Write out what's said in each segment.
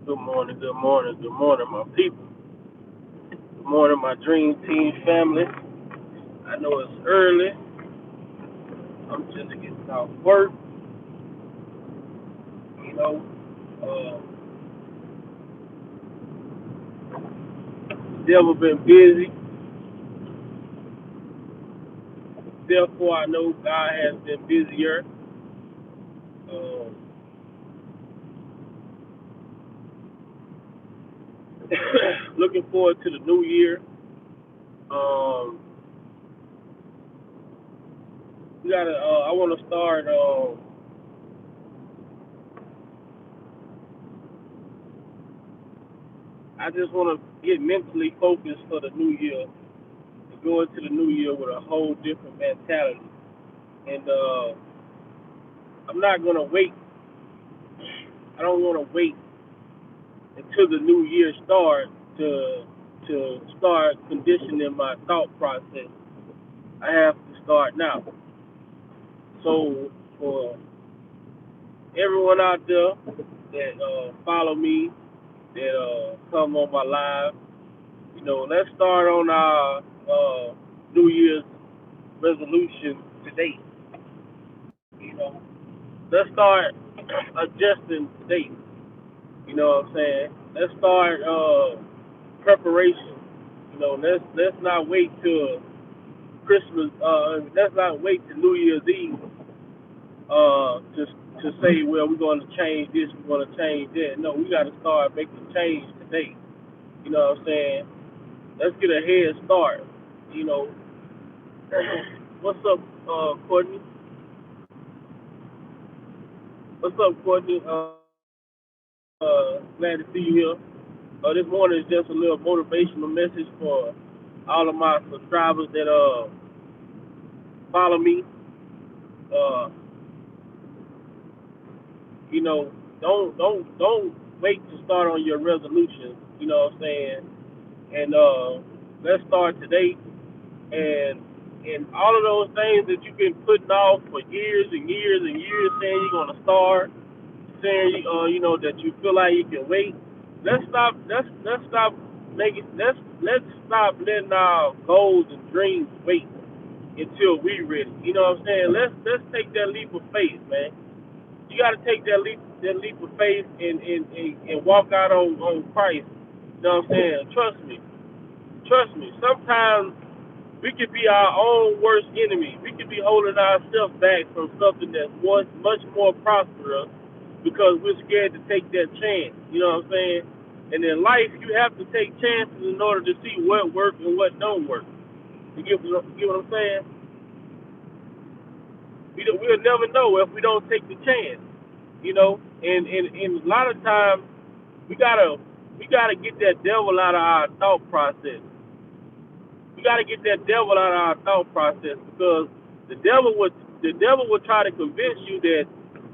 Good morning, good morning, good morning, my people. Good morning, my Dream Team family. I know it's early. I'm just getting off work. You know, uh, devil been busy. Therefore, I know God has been busier. Uh, looking forward to the new year. Um, we gotta. I want to start. I just want to get mentally focused for the new year and go into the new year with a whole different mentality. And I'm not gonna wait. I don't want to wait until the new year starts to start conditioning my thought process. I have to start now. So for everyone out there that follow me, that come on my live, let's start on our New Year's resolution today. You know, let's start adjusting today. You know what I'm saying? Let's start preparation. Let's not wait till Christmas. Let's not wait till New Year's Eve to say, well, we're going to change this, we're going to change that. No, we got to start making change today. You know what I'm saying? Let's get a head start. You know, what's up, Courtney? What's up, Courtney? Glad to see you here. This morning is just a little motivational message for all of my subscribers that follow me. Uh, you know, don't wait to start on your resolutions. You know what I'm saying? And let's start today. And all of those things that you've been putting off for years and years and years, saying you're gonna start, saying that you feel like you can wait. Let's stop. Let's stop making. Let's stop letting our goals and dreams wait until we ready. You know what I'm saying? Let's take that leap of faith, man. You got to take that leap of faith and walk out on Christ. You know what I'm saying? Trust me. Sometimes we could be our own worst enemy. We could be holding ourselves back from something that's much more prosperous because we're scared to take that chance. You know what I'm saying? And in life, you have to take chances in order to see what works and what don't work. You get what I'm saying? We'll never know if we don't take the chance. And a lot of times we gotta get that devil out of our thought process. We gotta get that devil out of our thought process because the devil would the devil would try to convince you that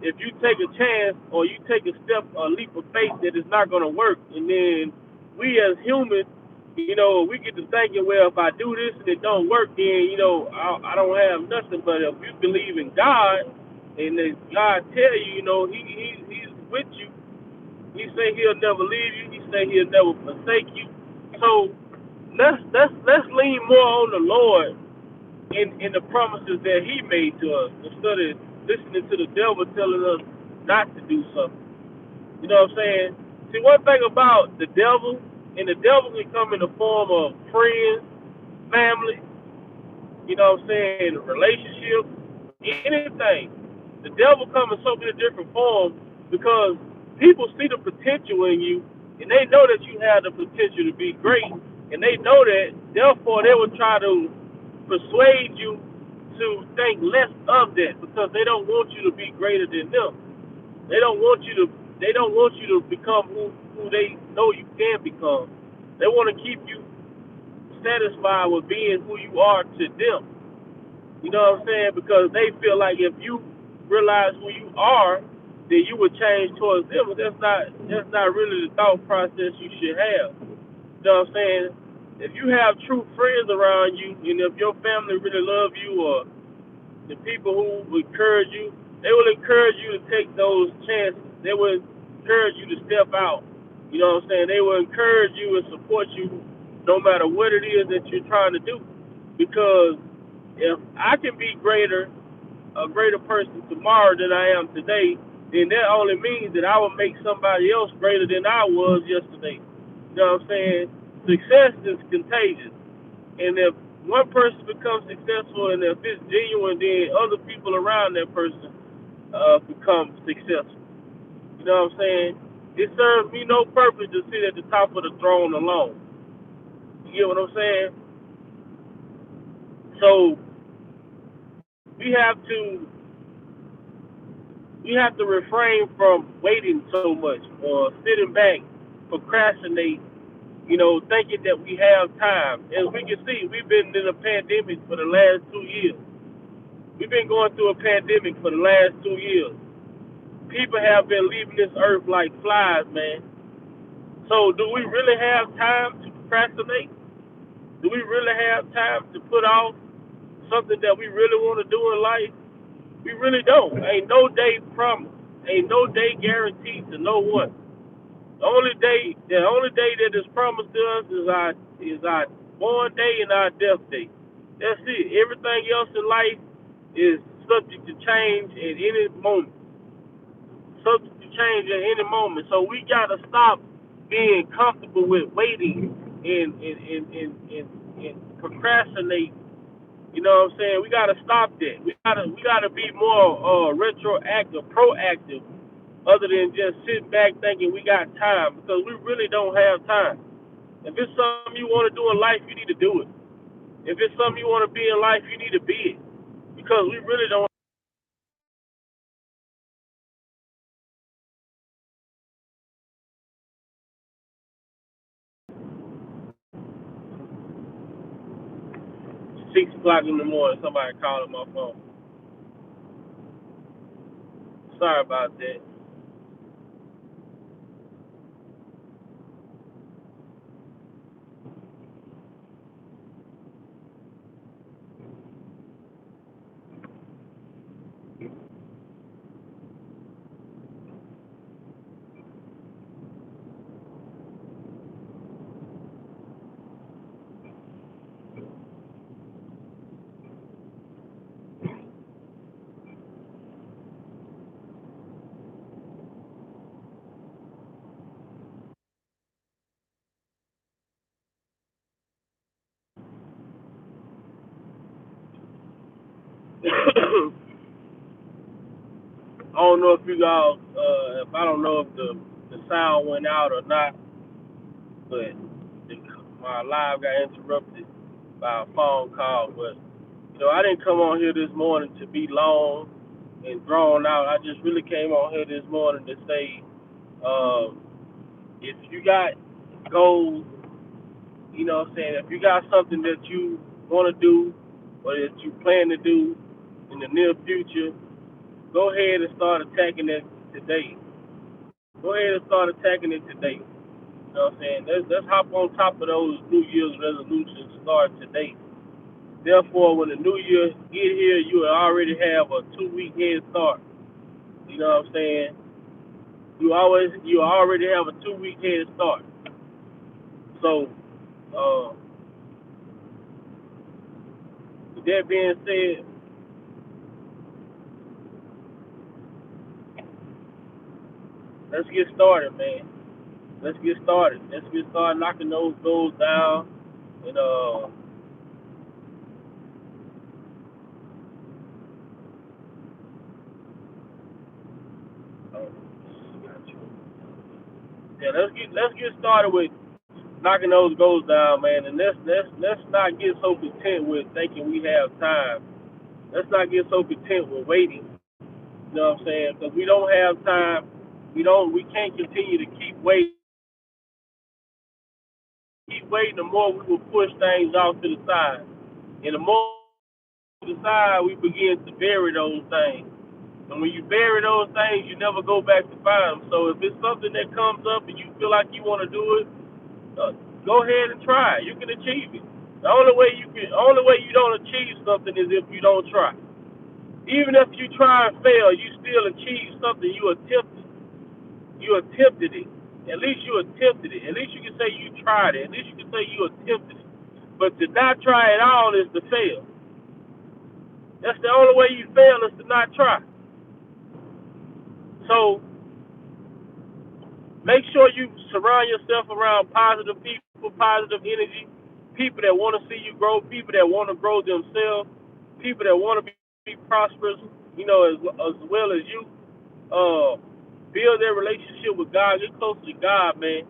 if you take a chance or you take a leap of faith that it's not gonna work, and then we as humans, we get to thinking, well, if I do this and it don't work, then I don't have nothing. But if you believe in God and that God tell you, he's with you. He say he'll never leave you. He say he'll never forsake you. So let's lean more on the Lord in the promises that He made to us instead of listening to the devil telling us not to do something. You know what I'm saying? See, one thing about the devil, and the devil can come in the form of friends, family, you know what I'm saying, relationship, anything. The devil comes in so many different forms because people see the potential in you and they know that you have the potential to be great and they know that, therefore they will try to persuade you to think less of that because they don't want you to be greater than them. They don't want you to they don't want you to become who they know you can become. They want to keep you satisfied with being who you are to them. You know what I'm saying? Because they feel like if you realize who you are, then you would change towards them. But that's not really the thought process you should have. You know what I'm saying? If you have true friends around you, and if your family really love you, or the people who encourage you, they will encourage you to take those chances. They will encourage you to step out. You know what I'm saying? They will encourage you and support you no matter what it is that you're trying to do. Because if I can be a greater person tomorrow than I am today, then that only means that I will make somebody else greater than I was yesterday. You know what I'm saying? Success is contagious. And if one person becomes successful and if it's genuine, then other people around that person become successful. You know what I'm saying? It serves me no purpose to sit at the top of the throne alone. You get what I'm saying? So we have to we have to refrain from waiting so much or sitting back, procrastinate, thinking that we have time. As we can see, we've been in a pandemic for the last 2 years. We've been going through a pandemic for the last 2 years. People have been leaving this earth like flies, man. So do we really have time to procrastinate? Do we really have time to put off something that we really want to do in life? We really don't. Ain't no day promised. Ain't no day guaranteed to no one. The only day that is promised to us is our born day and our death day. That's it. Everything else in life is subject to change at any moment. Subject to change at any moment. So we gotta stop being comfortable with waiting and procrastinate. You know what I'm saying? We gotta stop that. We gotta be more retroactive, proactive, other than just sitting back thinking we got time, because we really don't have time. If it's something you want to do in life, you need to do it. If it's something you want to be in life, you need to be it, because we really don't. 6 o'clock in the morning, somebody calling my phone. Sorry about that. I don't know if you guys, if I don't know if the sound went out or not, but the, my live got interrupted by a phone call. But I didn't come on here this morning to be long and drawn out. I just really came on here this morning to say, uh, if you got goals, what I'm saying, if you got something that you want to do or that you plan to do in the near future, go ahead and start attacking it today. Go ahead and start attacking it today. You know what I'm saying? Let's hop on top of those New Year's resolutions and start today. Therefore, when the New Year get here, you will already have a 2 week head start. You know what I'm saying? You already have a 2 week head start. So, uh, with that being said, let's get started, man. Let's get started. Let's get started knocking those goals down. And yeah, let's get started with knocking those goals down, man. And let's not get so content with thinking we have time. Let's not get so content with waiting. You know what I'm saying? Because we don't have time. We can't continue to keep waiting. The more we will push things off to the side, and the more to the side we begin to bury those things. And when you bury those things, you never go back to find them. So if it's something that comes up and you feel like you want to do it, go ahead and try it. You can achieve it. The only way you don't achieve something is if you don't try. Even if you try and fail, you still achieve something. You attempted it. At least you attempted it. At least you can say you tried it. At least you can say you attempted it. But to not try at all is to fail. That's the only way you fail is to not try. So make sure you surround yourself around positive people, positive energy, people that want to see you grow, people that want to grow themselves, people that want to be prosperous, as well as you. Build their relationship with God. Get close to God, man.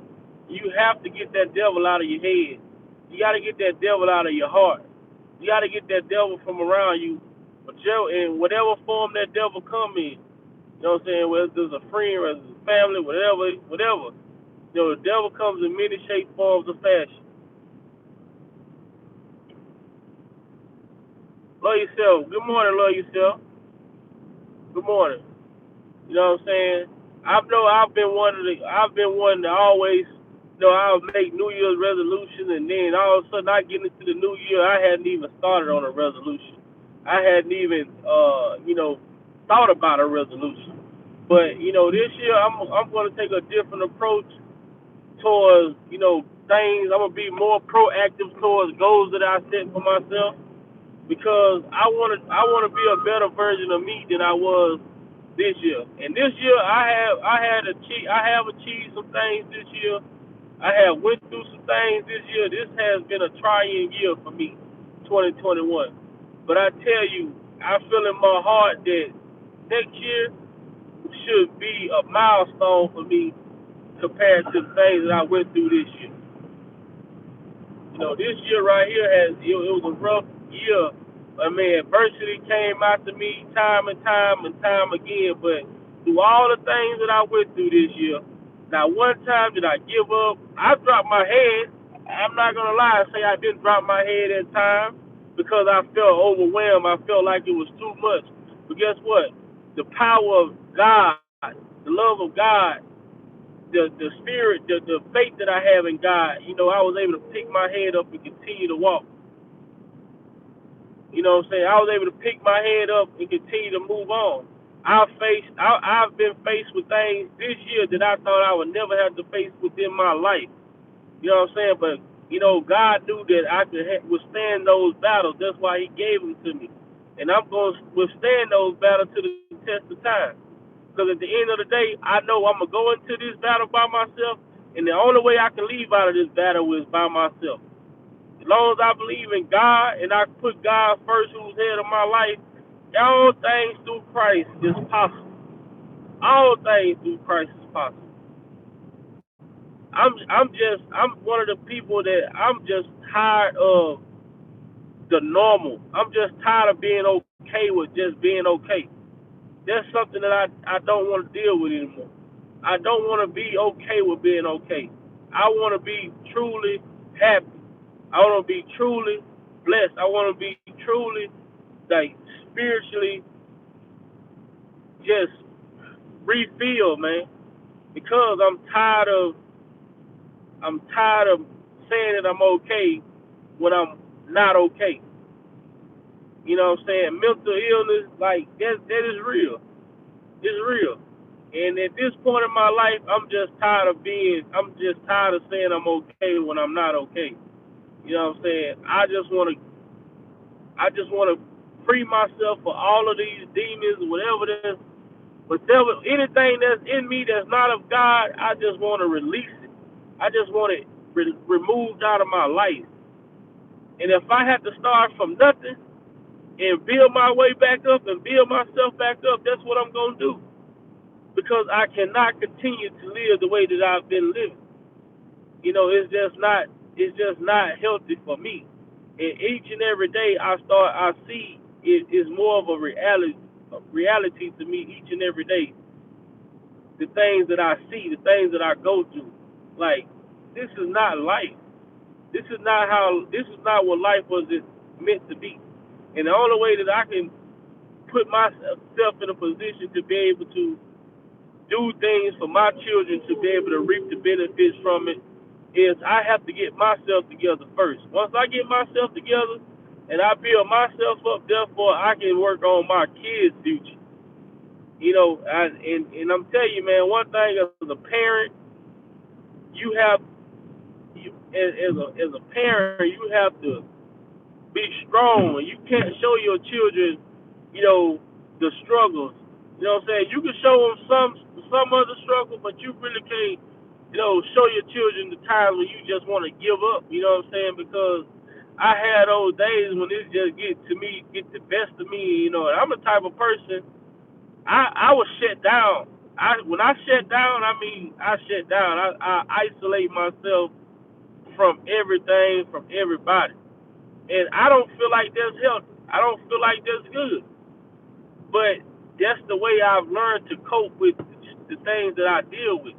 You have to get that devil out of your head. You got to get that devil out of your heart. You got to get that devil from around you. But in whatever form that devil come in, you know what I'm saying? Whether it's a friend, whether it's a family, whatever. The devil comes in many shapes, forms, or fashion. Love yourself. Good morning, love yourself. Good morning. You know what I'm saying? I've been one to always, I'll make New Year's resolutions, and then all of a sudden I get into the new year, I hadn't even started on a resolution. I hadn't even, thought about a resolution. But this year I'm going to take a different approach towards, things. I'm gonna be more proactive towards goals that I set for myself because I want to be a better version of me than I was this year. And this year I have achieved some things this year. I have went through some things this year. This has been a trying year for me, 2021. But I tell you, I feel in my heart that next year should be a milestone for me compared to the things that I went through this year. This year right here it was a rough year. I mean, adversity came after me time and time again. But through all the things that I went through this year, not one time did I give up. I dropped my head. I'm not gonna lie and say I didn't drop my head at times because I felt overwhelmed. I felt like it was too much. But guess what? The power of God, the love of God, the spirit, the faith that I have in God, I was able to pick my head up and continue to walk. You know what I'm saying? I was able to pick my head up and continue to move on. I've been faced with things this year that I thought I would never have to face within my life. You know what I'm saying? But God knew that I could withstand those battles. That's why He gave them to me, and I'm going to withstand those battles to the test of time. Because at the end of the day, I know I'm going to go into this battle by myself, and the only way I can leave out of this battle is by myself. As long as I believe in God and I put God first, who's head of my life, all things through Christ is possible. All things through Christ is possible. I'm one of the people that I'm just tired of the normal. I'm just tired of being okay with just being okay. That's something that I don't want to deal with anymore. I don't want to be okay with being okay. I want to be truly happy. I want to be truly blessed. I want to be truly, like, spiritually just refilled, man. Because I'm tired of saying that I'm okay when I'm not okay. You know what I'm saying? Mental illness, like that is real. It's real. And at this point in my life, I'm just tired of saying I'm okay when I'm not okay. You know what I'm saying? I just want to free myself for all of these demons, whatever, anything that's in me that's not of God. I just want to release it. I just want it removed out of my life. And if I have to start from nothing and build my way back up and build myself back up, that's what I'm gonna do. Because I cannot continue to live the way that I've been living. It's just not healthy for me. And each and every day I see it is more of a reality to me each and every day. The things that I see, the things that I go through. Like, this is not life. This is not what life was meant to be. And the only way that I can put myself in a position to be able to do things for my children to be able to reap the benefits from it is I have to get myself together first. Once I get myself together and I build myself up, therefore I can work on my kids' future. And I'm telling you, man, one thing as a parent, you have as a parent, you have to be strong, and you can't show your children, you know, the struggles. You know what I'm saying? You can show them some of the struggle, but you really can't, show your children the times when you just want to give up. You know what I'm saying? Because I had those days when it just get the best of me. And I'm the type of person I was shut down. When I shut down, I mean I shut down. I isolate myself from everything, from everybody. And I don't feel like that's healthy. I don't feel like that's good. But that's the way I've learned to cope with the things that I deal with.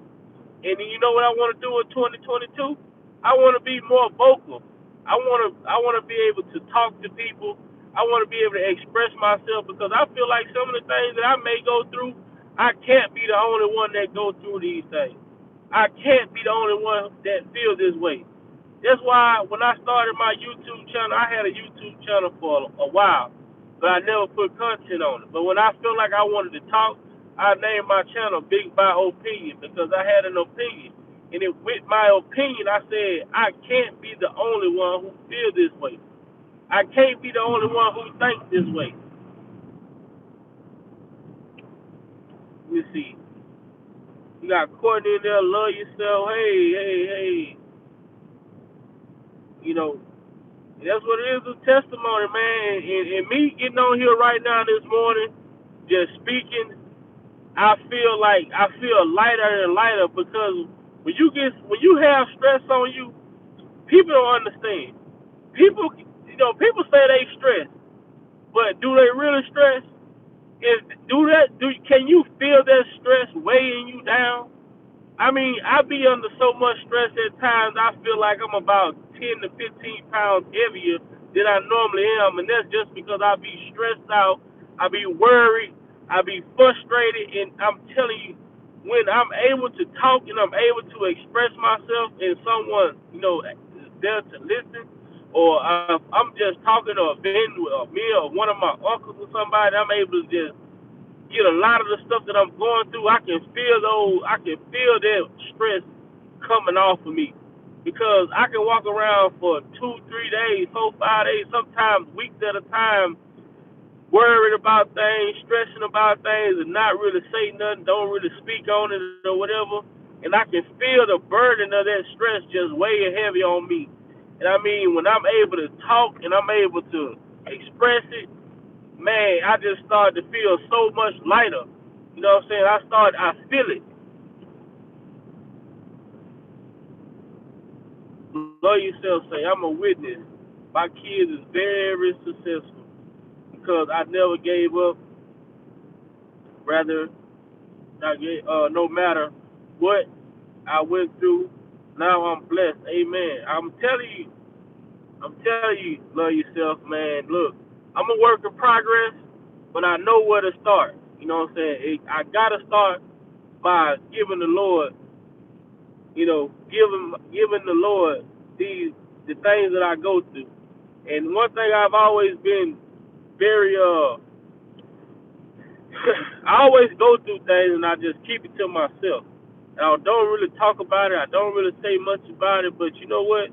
And you know what I want to do in 2022? I want to be more vocal. I want to be able to talk to people. I want to be able to express myself because I feel like some of the things that I may go through, I can't be the only one that goes through these things. I can't be the only one that feels this way. That's why when I started my YouTube channel, I had a YouTube channel for a while, but I never put content on it. But when I felt like I wanted to talk, I named my channel Big by Opinion because I had an opinion. And with my opinion, I said, I can't be the only one who feels this way. I can't be the only one who thinks this way. Let me see. You got Courtney in there, love yourself. Hey, hey, hey. You know, that's what it is, a testimony, man. And me getting on here right now this morning, just speaking, I feel lighter and lighter because when you have stress on you, people don't understand. People say they stress, but do they really stress? Can you feel that stress weighing you down? I mean, I be under so much stress at times. I feel like I'm about 10 to 15 pounds heavier than I normally am, and that's just because I be stressed out. I be worried. I be frustrated, and I'm telling you, when I'm able to talk and I'm able to express myself, and someone is there to listen, or I'm just talking or venting with me or one of my uncles or somebody, I'm able to just get a lot of the stuff that I'm going through. I can feel that stress coming off of me. Because I can walk around for 2, 3 days, 4, 5 days, sometimes weeks at a time, worried about things, stressing about things, and not really say nothing, don't really speak on it or whatever. And I can feel the burden of that stress just weighing heavy on me. And I mean, when I'm able to talk and I'm able to express it, man, I just started to feel so much lighter. You know what I'm saying? I feel it. Love yourself, say, I'm a witness. My kids is very successful because I never gave up. Rather, no matter what I went through, now I'm blessed. Amen. I'm telling you, love yourself, man. Look, I'm a work in progress, but I know where to start. You know what I'm saying? I gotta start by giving the Lord, giving the Lord the things that I go through. And one thing I've always been very I always go through things and I just keep it to myself. And I don't really talk about it. I don't really say much about it. But you know what?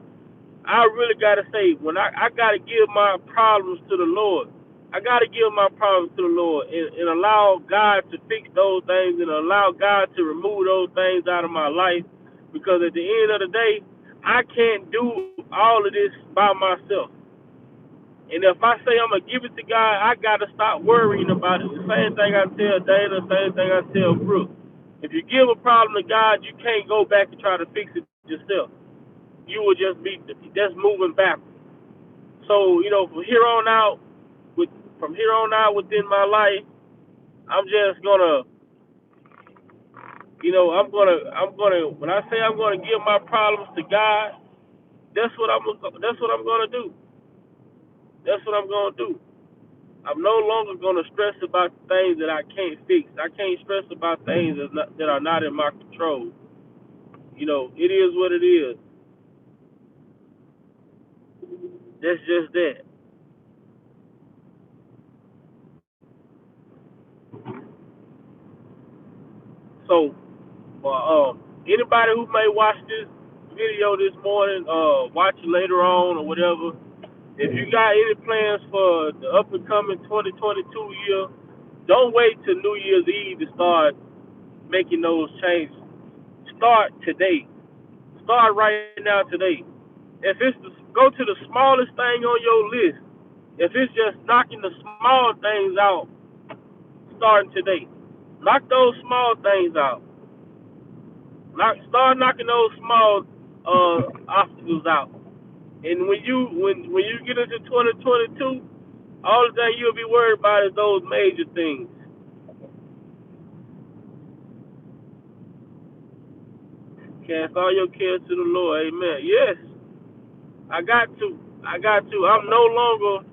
I really gotta say I gotta give my problems to the Lord. I gotta give my problems to the Lord and allow God to fix those things and allow God to remove those things out of my life because at the end of the day, I can't do all of this by myself. And if I say I'm gonna give it to God, I gotta stop worrying about it. The same thing I tell Dana, the same thing I tell Brooke. If you give a problem to God, you can't go back and try to fix it yourself. You will just be just moving backwards. So from here on out within my life, I'm just gonna, I'm gonna. When I say I'm gonna give my problems to God, that's what I'm gonna do. That's what I'm gonna do. I'm no longer gonna stress about things that I can't fix. I can't stress about things that are not in my control. It is what it is. That's just that. So, Anybody who may watch this video this morning, watch it later on or whatever, if you got any plans for the up and coming 2022 year, don't wait till New Year's Eve to start making those changes. Start today. Start right now today. If it's go to the smallest thing on your list. If it's just knocking the small things out, starting today. Knock those small things out. Start knocking those small obstacles out. And when you get into 2022, all the thing you'll be worried about is those major things. Cast all your cares to the Lord. Amen. Yes, I got to. I got to. I'm no longer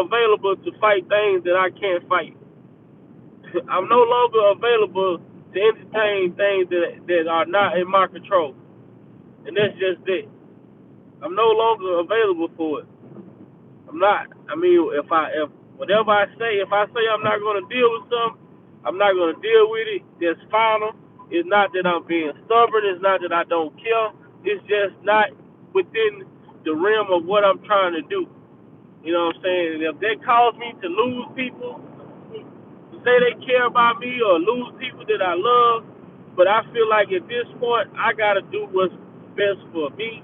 available to fight things that I can't fight. I'm no longer available to entertain things that are not in my control. And that's just it. I'm no longer available for it. I'm not. I mean, if whatever I say, if I say I'm not going to deal with something, I'm not going to deal with it. That's final. It's not that I'm being stubborn. It's not that I don't care. It's just not within the realm of what I'm trying to do. You know what I'm saying? And if that cause me to lose people, to say they care about me or lose people that I love, but I feel like at this point I gotta do what's best for me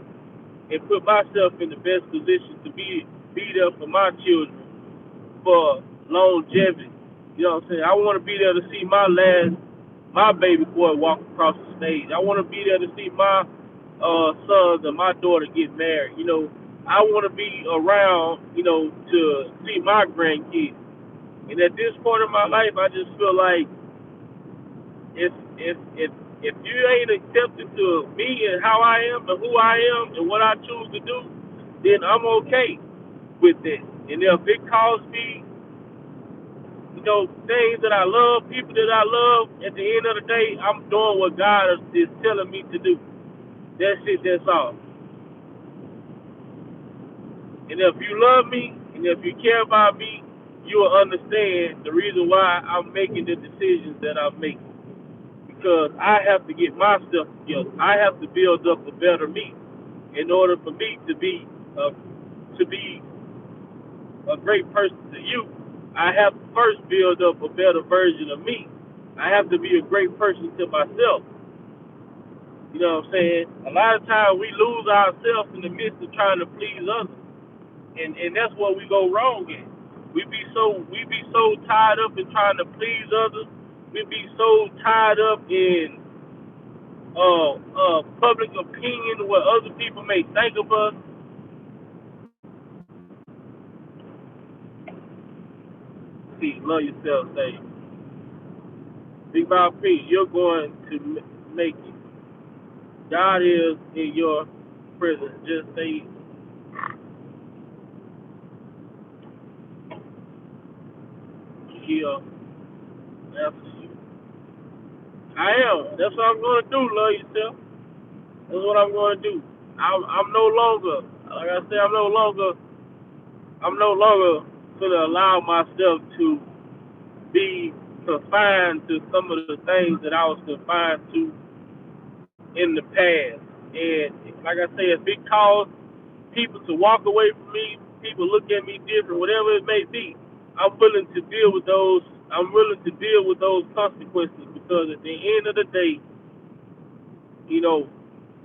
and put myself in the best position to be there for my children for longevity. You know what I'm saying? I want to be there to see my baby boy walk across the stage. I want to be there to see my sons and my daughter get married. You know, I want to be around, to see my grandkids. And at this point in my life, I just feel like if you ain't accepted to me and how I am and who I am and what I choose to do, then I'm okay with it. And if it costs me, things that I love, people that I love, at the end of the day, I'm doing what God is telling me to do. That's it, that's all. And if you love me and if you care about me, you will understand the reason why I'm making the decisions that I'm making. Because I have to get myself together. I have to build up a better me in order for me to be a great person to you. I have to first build up a better version of me. I have to be a great person to myself. You know what I'm saying? A lot of times we lose ourselves in the midst of trying to please others. And that's where we go wrong in. We be so tied up in trying to please others. We be so tied up in public opinion, what other people may think of us. See, love yourself, say, Big Bob P, you're going to make it. God is in your presence. Just say, He'll answer you. I am. That's what I'm going to do. Love yourself. That's what I'm going to do. I'm no longer, like I said, I'm no longer going to allow myself to be confined to some of the things that I was confined to in the past. And like I said, if it caused people to walk away from me, people look at me different, whatever it may be, I'm willing to deal with those. I'm willing to deal with those consequences because at the end of the day, you know,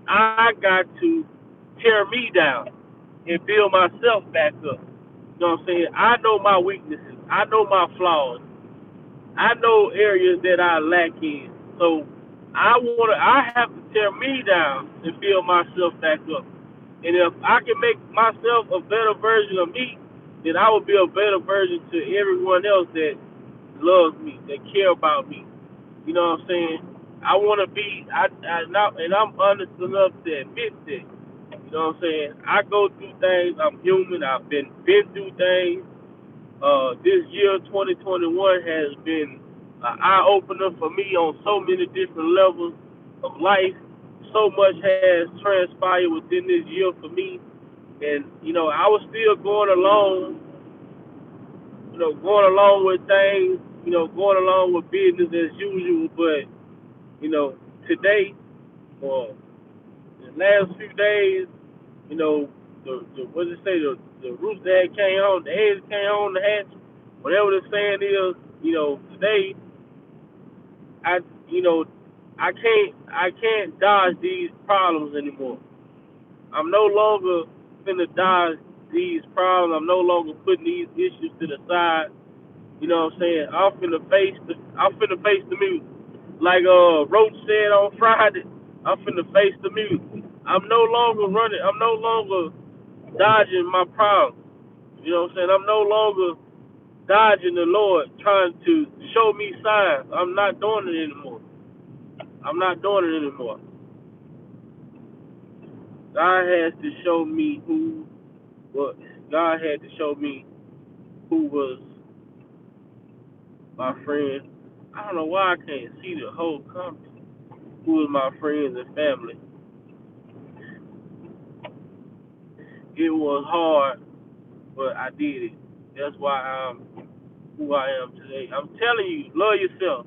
I got to tear me down and build myself back up. You know what I'm saying? I know my weaknesses. I know my flaws. I know areas that I lack in. So I have to tear me down and build myself back up. And if I can make myself a better version of me, then I will be a better version to everyone else that loves me, that care about me. You know what I'm saying? I want to be, and I'm honest enough to admit that. You know what I'm saying? I go through things. I'm human. I've been through things. This year, 2021, has been an eye opener for me on so many different levels of life. So much has transpired within this year for me, and I was still going along with things, going along with business as usual. But you know, today, or the last few days, you know, the what does it say, the rooster that came home, the eggs came home the hatch, whatever the saying is, today I you know, I can't dodge these problems anymore. I'm no longer finna dodge these problems. I'm no longer putting these issues to the side. You know what I'm saying? I'm finna face the music. Like Roach said on Friday, I'm finna face the music. I'm no longer running. I'm no longer dodging my problems. You know what I'm saying? I'm no longer dodging the Lord trying to show me signs. I'm not doing it anymore. I'm not doing it anymore. God has to show me who was. God had to show me who was my friend. I don't know why I can't see the whole company. Who was my friends and family. It was hard, but I did it. That's why I'm who I am today. I'm telling you, love yourself.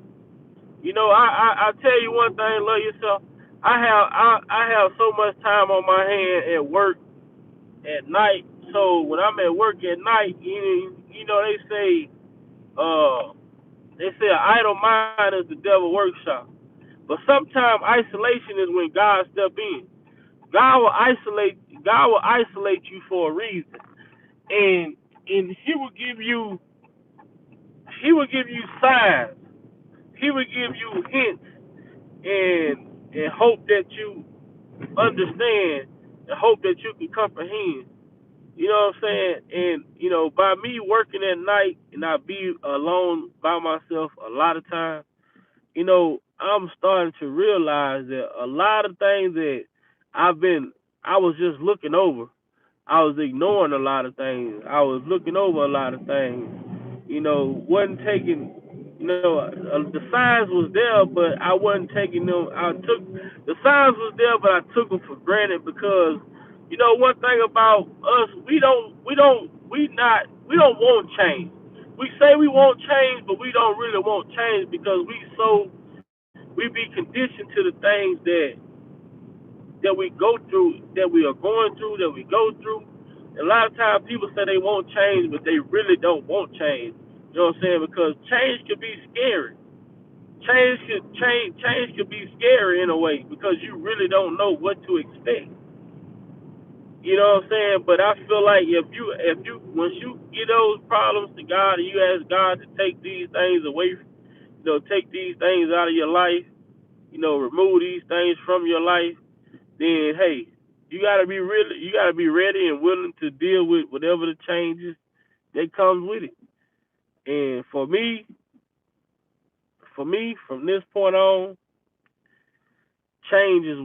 I tell you one thing, love yourself. I have so much time on my hand at work at night. So when I'm at work at night, uh they say an idle mind is the devil workshop. But sometimes isolation is when God step in. God will isolate God will isolate you for a reason. And he will give you signs. He will give you hints and hope that you understand and hope that you can comprehend. You know what I'm saying? And by me working at night and I be alone by myself a lot of times, I'm starting to realize that a lot of things that I was just looking over. I was ignoring a lot of things. I was looking over a lot of things. Wasn't taking, the signs was there, but I wasn't taking them. The signs was there, but I took them for granted because, one thing about us, we don't want change. We say we want change, but we don't really want change because we be conditioned to the things that we go through, that we are going through, that we go through. A lot of times people say they want change, but they really don't want change. You know what I'm saying? Because change could be scary. Change could be scary in a way because you really don't know what to expect. You know what I'm saying? But I feel like if you once you get those problems to God and you ask God to take these things away, take these things out of your life, remove these things from your life, then hey, you gotta be ready and willing to deal with whatever the changes that comes with it. And for me, from this point on, change is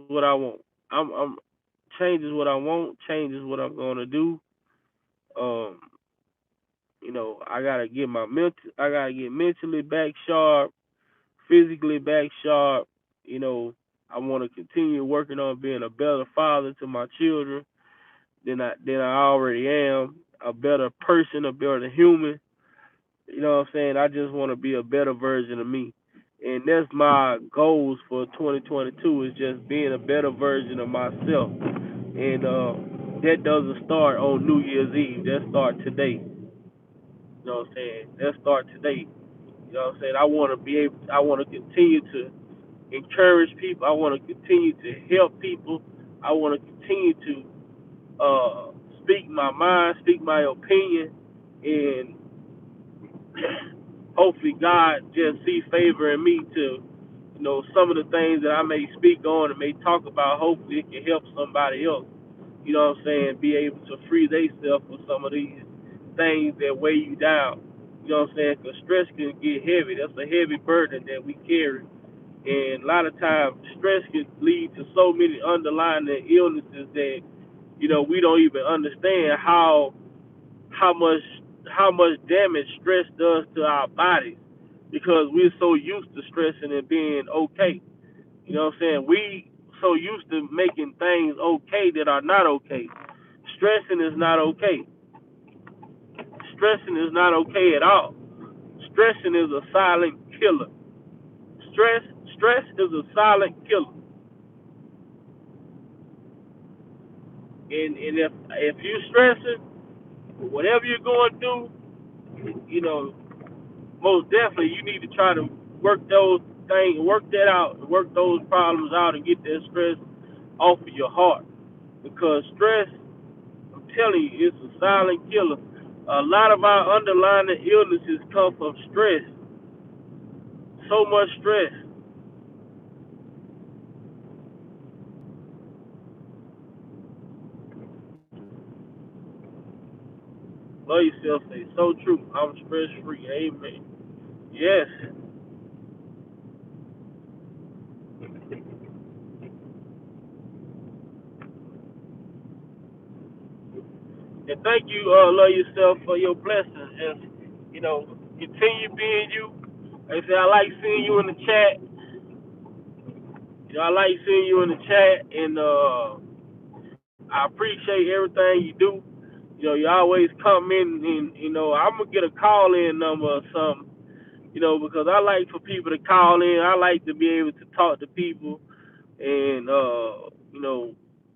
what I want. I'm change is what I want. Change is what I'm gonna do. Um, I gotta get mentally back sharp, physically back sharp. You know, I want to continue working on being a better father to my children than I already am, a better person, a better human. You know what I'm saying? I just want to be a better version of me. And that's my goals for 2022 is just being a better version of myself. And that doesn't start on New Year's Eve. That start today. You know what I'm saying? That start today. You know what I'm saying? I want to continue to encourage people. I want to continue to help people. I want to continue to speak my mind, speak my opinion, and hopefully God just see favor in me to, some of the things that I may speak on and may talk about. Hopefully it can help somebody else. You know what I'm saying? Be able to free themselves from some of these things that weigh you down. You know what I'm saying? Because stress can get heavy. That's a heavy burden that we carry. And a lot of times, stress can lead to so many underlying illnesses that we don't even understand how much how much damage stress does to our bodies because we're so used to stressing and being okay. You know what I'm saying? We so used to making things okay that are not okay. Stressing is not okay. Stressing is not okay at all. Stressing is a silent killer. Stress stress is a silent killer. And if you're stressing, whatever you're going through, you know, most definitely you need to try to work those things, work that out, work those problems out, and get that stress off of your heart. Because stress, I'm telling you, it's a silent killer. A lot of our underlying illnesses come from stress. So much stress. Love yourself, say so true. I'm stress free. Amen. Yes. And thank you, love yourself, for your blessings. Just, continue being you. Like I said, I like seeing you in the chat. I like seeing you in the chat, and I appreciate everything you do. You always come in, and I'm gonna get a call in number or something. Because I like for people to call in. I like to be able to talk to people, and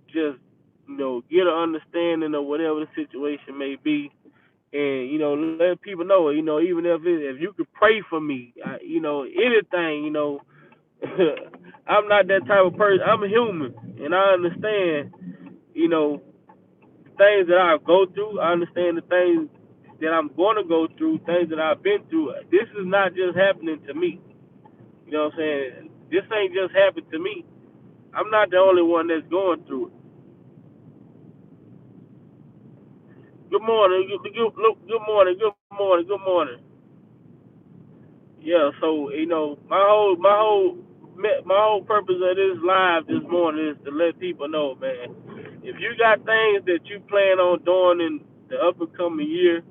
just get an understanding of whatever the situation may be, and let people know. Even if you could pray for me, anything. I'm not that type of person. I'm a human, and I understand. You know things that I go through. I understand the things that I'm going to go through, things that I've been through. This is not just happening to me. You know what I'm saying? This ain't just happened to me. I'm not the only one that's going through it. Good morning. Good morning. Good morning. Good morning. Yeah. So my whole purpose of this live this morning is to let people know, man. If you got things that you plan on doing in the up and coming year,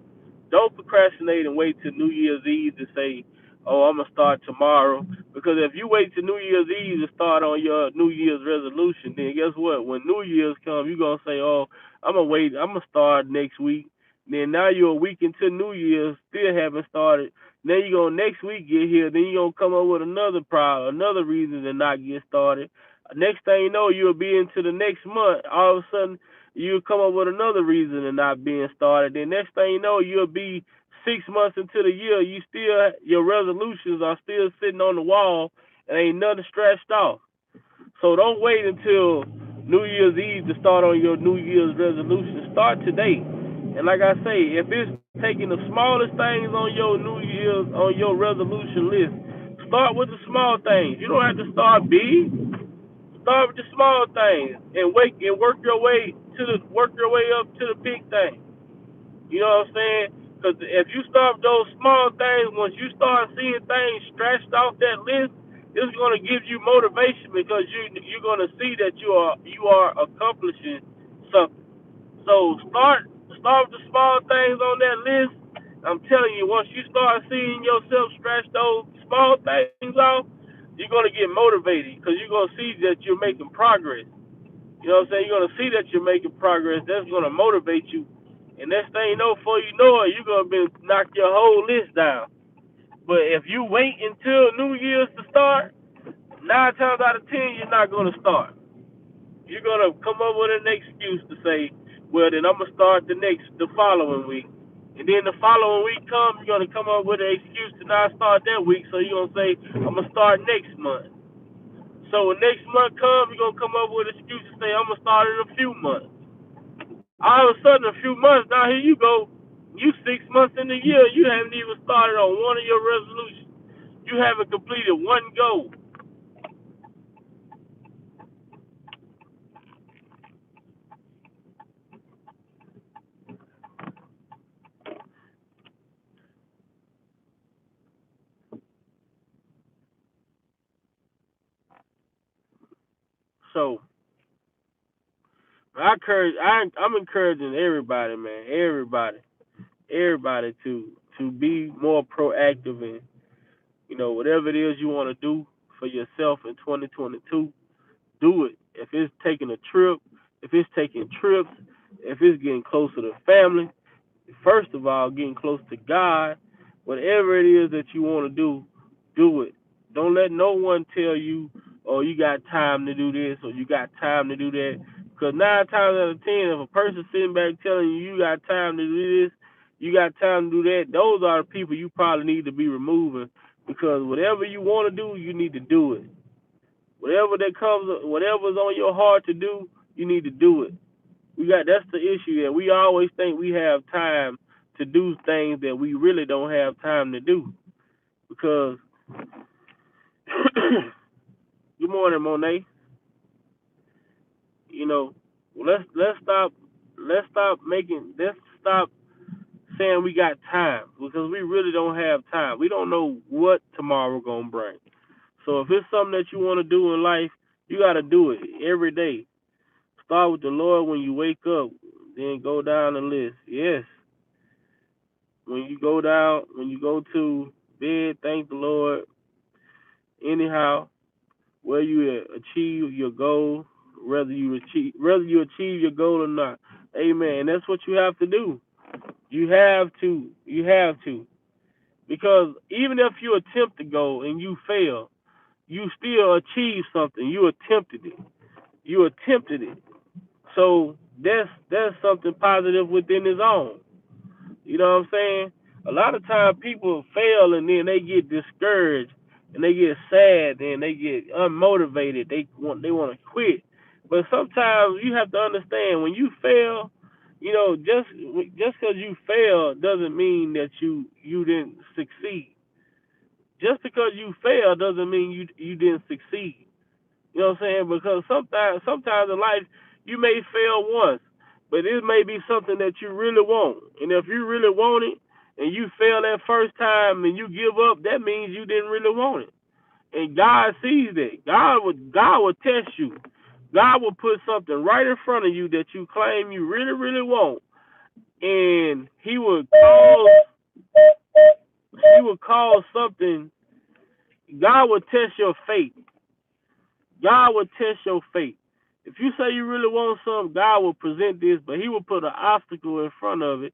don't procrastinate and wait till New Year's Eve to say, "Oh, I'm gonna start tomorrow." Because if you wait till New Year's Eve to start on your New Year's resolution, then guess what? When New Year's comes, you're gonna say, "Oh, I'm gonna wait. I'm gonna start next week." Then now you're a week into New Year's, still haven't started. Then you go next week get here, then you gonna come up with another problem, another reason to not get started. Next thing you know, you'll be into the next month. All of a sudden, you come up with another reason to not being started. Then next thing you know, you'll be 6 months into the year. Your resolutions are still sitting on the wall and ain't nothing stretched off. So don't wait until New Year's Eve to start on your New Year's resolution. Start today. And like I say, if it's taking the smallest things on your resolution list, start with the small things. You don't have to start big. Start with the small things and work your way up to the big thing. You know what I'm saying? Because if you start with those small things, once you start seeing things scratched off that list, it's going to give you motivation because you're going to see that you are accomplishing something. So start with the small things on that list. I'm telling you, once you start seeing yourself scratch those small things off, you're gonna get motivated because you're gonna see that you're making progress. You know what I'm saying? You're gonna see that you're making progress. That's gonna motivate you. And next thing you know, before you know it, you're gonna be knock your whole list down. But if you wait until New Year's to start, 9 times out of 10, you're not gonna start. You're gonna come up with an excuse to say, "Well, then I'm gonna start the following week." And then the following week comes, you're gonna come up with an excuse to not start that week. So you're gonna say, "I'm gonna start next month." So when next month comes, you're gonna come up with an excuse to say, "I'm gonna start in a few months." All of a sudden, a few months, now here you go. You 6 months in the year, you haven't even started on one of your resolutions. You haven't completed one goal. So I'm encouraging everybody, man, everybody to be more proactive in whatever it is you want to do for yourself in 2022. Do it. If it's taking a trip, if it's taking trips, if it's getting closer to family, first of all, getting close to God, whatever it is that you want to do it. Don't let no one tell you, oh, you got time to do this or you got time to do that. Because 9 times out of 10, if a person sitting back telling you you got time to do this, you got time to do that, those are the people you probably need to be removing. Because whatever you want to do, you need to do it. Whatever's on your heart to do, you need to do it. That's the issue that we always think we have time to do things that we really don't have time to do. Because good morning, Monet. You know, let's stop saying we got time because we really don't have time. We don't know what tomorrow gonna bring. So if it's something that you want to do in life, you got to do it every day. Start with the Lord when you wake up, then go down the list. Yes, when you go to bed, thank the Lord. Anyhow, where you achieve your goal, whether you achieve your goal or not. Amen. That's what you have to do. You have to. You have to. Because even if you attempt to go and you fail, you still achieve something. You attempted it. You attempted it. So that's something positive within its own. You know what I'm saying? A lot of times people fail and then they get discouraged and they get sad and they get unmotivated. They want to quit. But sometimes you have to understand when you fail, just because you fail doesn't mean that you didn't succeed. Just because you fail doesn't mean you didn't succeed. You know what I'm saying? Because sometimes in life you may fail once, but it may be something that you really want. And if you really want it and you fail that first time and you give up, that means you didn't really want it. And God sees that. God would test you. God will put something right in front of you that you claim you really, really want. And he will cause something. God will test your faith. God will test your faith. If you say you really want something, God will present this, but He will put an obstacle in front of it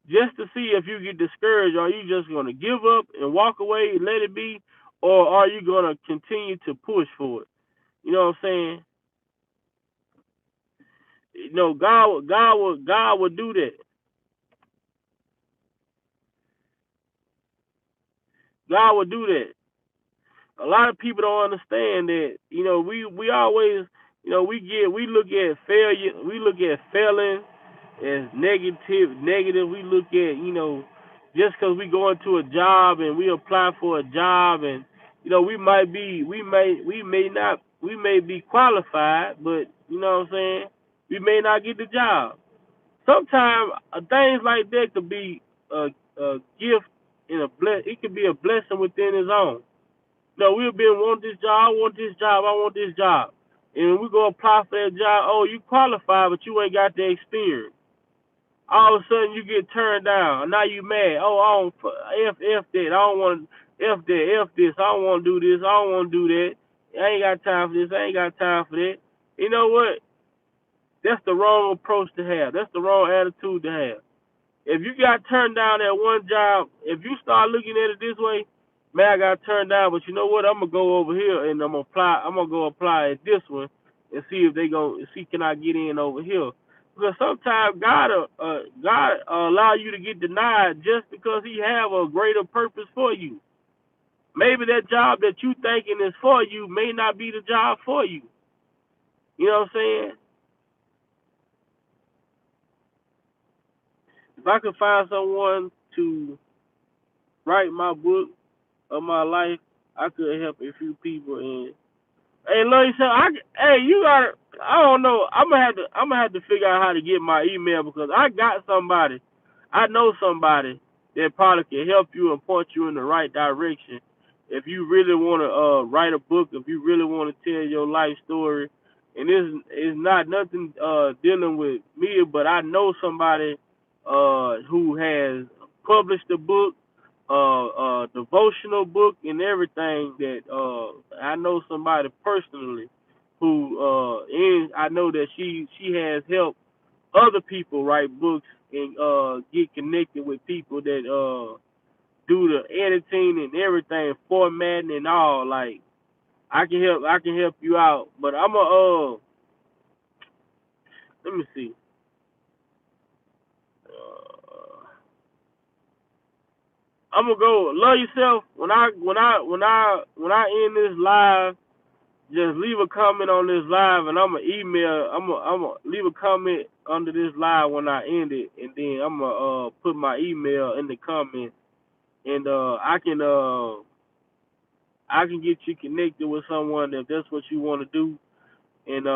just to see if you get discouraged. Are you just going to give up and walk away and let it be, or are you going to continue to push for it? You know what I'm saying? No, God will do that. God will do that. A lot of people don't understand that. We always, we look at failure, we look at failing as negative. We look at, just because we go into a job and we apply for a job, and we may be qualified, but you know what I'm saying, we may not get the job. Sometimes things like that could be a gift and it could be a blessing within its own. No, we've been want this job, I want this job, I want this job. And when we go apply for that job, oh, you qualified, but you ain't got the experience. All of a sudden you get turned down. And now you mad. Oh, I don't F that. I don't want F that, F this. I don't want to do this. I don't want to do that. I ain't got time for this. I ain't got time for that. You know what? That's the wrong approach to have. That's the wrong attitude to have. If you got turned down at one job, if you start looking at it this way, man, I got turned down, but you know what? I'm gonna go over here and I'm gonna go apply at this one and see if they go see can I get in over here. Because sometimes God allow you to get denied just because He have a greater purpose for you. Maybe that job that you thinking is for you may not be the job for you. You know what I'm saying? If I could find someone to write my book of my life, I could help a few people. And hey, Lloyd, so hey, you got, I don't know. I'm gonna have to figure out how to get my email because I got somebody, I know somebody that probably can help you and point you in the right direction. If you really want to write a book, if you really want to tell your life story, and it's not nothing dealing with me, but I know somebody who has published a book, devotional book and everything that I know somebody personally who and I know that she has helped other people write books and get connected with people that do the editing and everything, formatting and all. Like I can help you out. But let me see. I'm gonna go love yourself. When I end this live, just leave a comment on this live, and I'm gonna email. I'm gonna leave a comment under this live when I end it, and then I'm gonna put my email in the comment, and I can get you connected with someone if that's what you want to do. And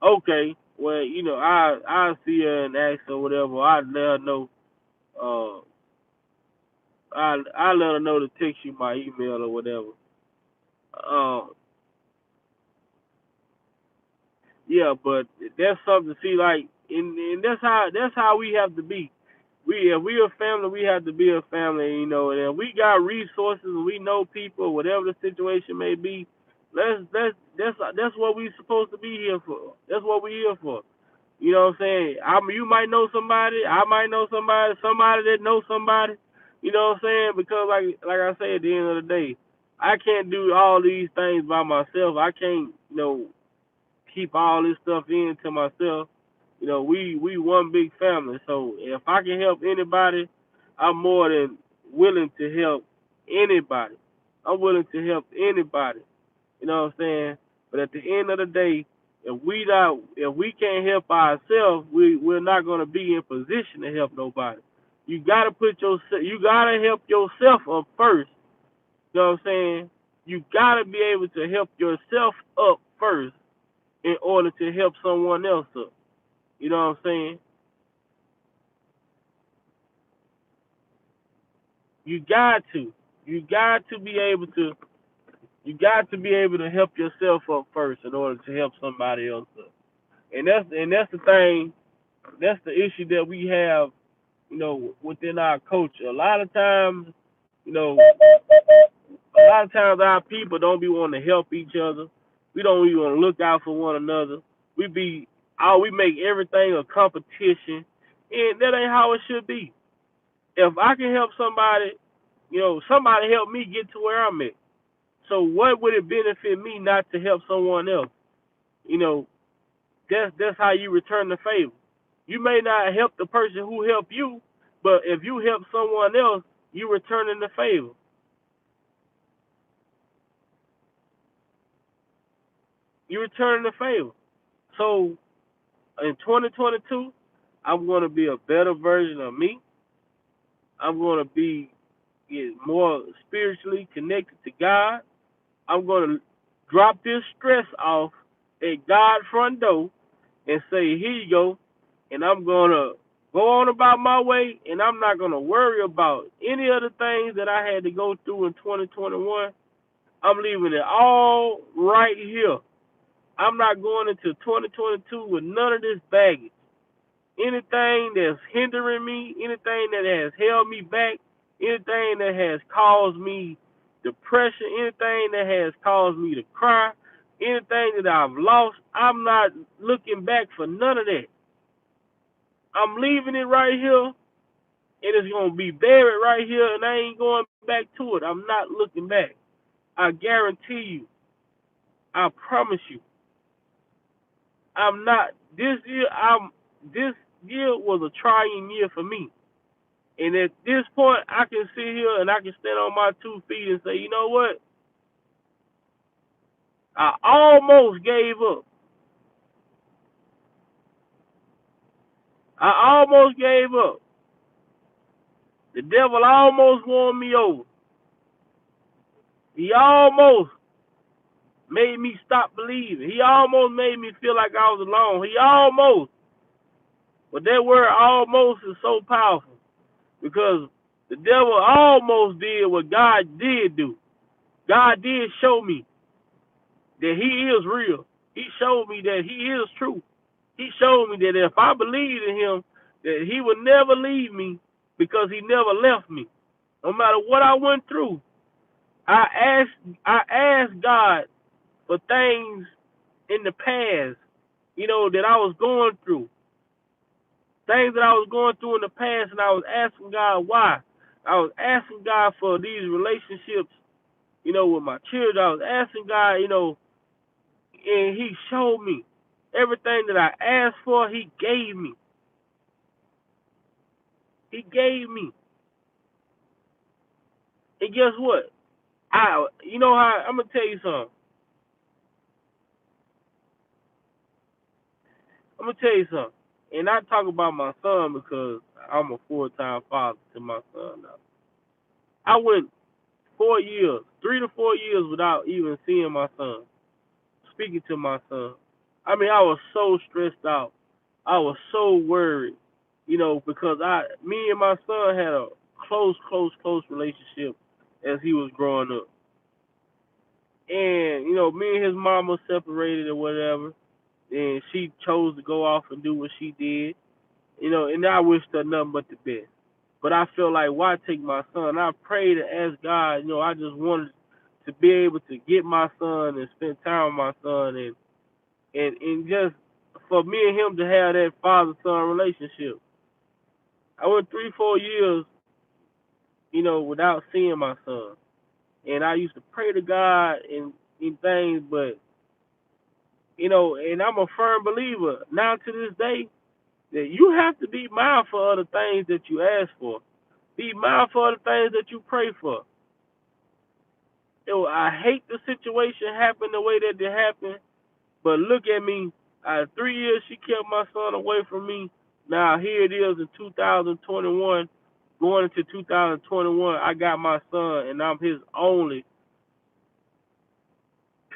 okay, well, I see her and ask her whatever. I let her know. Uh, I let her know to text you my email or whatever. Um, yeah, but that's something. See, like, and that's how we have to be. If we a family, we have to be a family, And if we got resources, and we know people, whatever the situation may be. That's what we supposed to be here for. That's what we here for. You know what I'm saying? You might know somebody, I might know somebody that knows somebody. You know what I'm saying? Because like I say, at the end of the day, I can't do all these things by myself. I can't, keep all this stuff in to myself. We one big family. So if I can help anybody, I'm more than willing to help anybody. I'm willing to help anybody. You know what I'm saying? But at the end of the day, if we can't help ourselves, we're not gonna be in position to help nobody. You gotta help yourself up first. You know what I'm saying? You gotta be able to help yourself up first in order to help someone else up. You know what I'm saying? You got to. You got to be able to you got to be able to help yourself up first in order to help somebody else up. And that's the thing, that's the issue that we have, within our culture. You know, a lot of times our people don't be wanting to help each other. We don't even want to look out for one another. We make everything a competition, and that ain't how it should be. If I can help somebody, somebody help me get to where I'm at. So what would it benefit me not to help someone else? You know, that's how you return the favor. You may not help the person who helped you, but if you help someone else, you returning the favor. You returning the favor. So in 2022, I'm going to be a better version of me. I'm going to get more spiritually connected to God. I'm going to drop this stress off at God's front door and say, here you go. And I'm going to go on about my way, and I'm not going to worry about any of the things that I had to go through in 2021. I'm leaving it all right here. I'm not going into 2022 with none of this baggage. Anything that's hindering me, anything that has held me back, anything that has caused me depression, anything that has caused me to cry, anything that I've lost, I'm not looking back for none of that. I'm leaving it right here, and it's going to be buried right here, and I ain't going back to it. I'm not looking back. I guarantee you. I promise you. I'm not. This year was a trying year for me. And at this point, I can sit here and I can stand on my 2 feet and say, you know what? I almost gave up. I almost gave up. The devil almost won me over. He almost made me stop believing. He almost made me feel like I was alone. He almost. But that word almost is so powerful because the devil almost did what God did do. God did show me that he is real. He showed me that he is true. He showed me that if I believed in him, that he would never leave me because he never left me. No matter what I went through, I asked God for things in the past, that I was going through. Things that I was going through in the past, and I was asking God why. I was asking God for these relationships, with my children. I was asking God, and He showed me everything that I asked for. He gave me. He gave me. And guess what? I'm gonna tell you something. I'm gonna tell you something. And I talk about my son because I'm a full-time father to my son now. I went 4 years, 3 to 4 years without even seeing my son, speaking to my son. I mean, I was so stressed out. I was so worried, because me and my son had a close relationship as he was growing up. And, me and his mama separated or whatever, and she chose to go off and do what she did, and I wished her nothing but the best. But I feel like, why take my son? I prayed and asked God, I just wanted to be able to get my son and spend time with my son, and just for me and him to have that father-son relationship. I went 3, 4 years, without seeing my son. And I used to pray to God and things, but, and I'm a firm believer now to this day that you have to be mindful of the things that you ask for. Be mindful of the things that you pray for. I hate the situation happened the way that it happened, but look at me. 3 years she kept my son away from me. Now here it is in 2021, going into 2021. I got my son, and I'm his only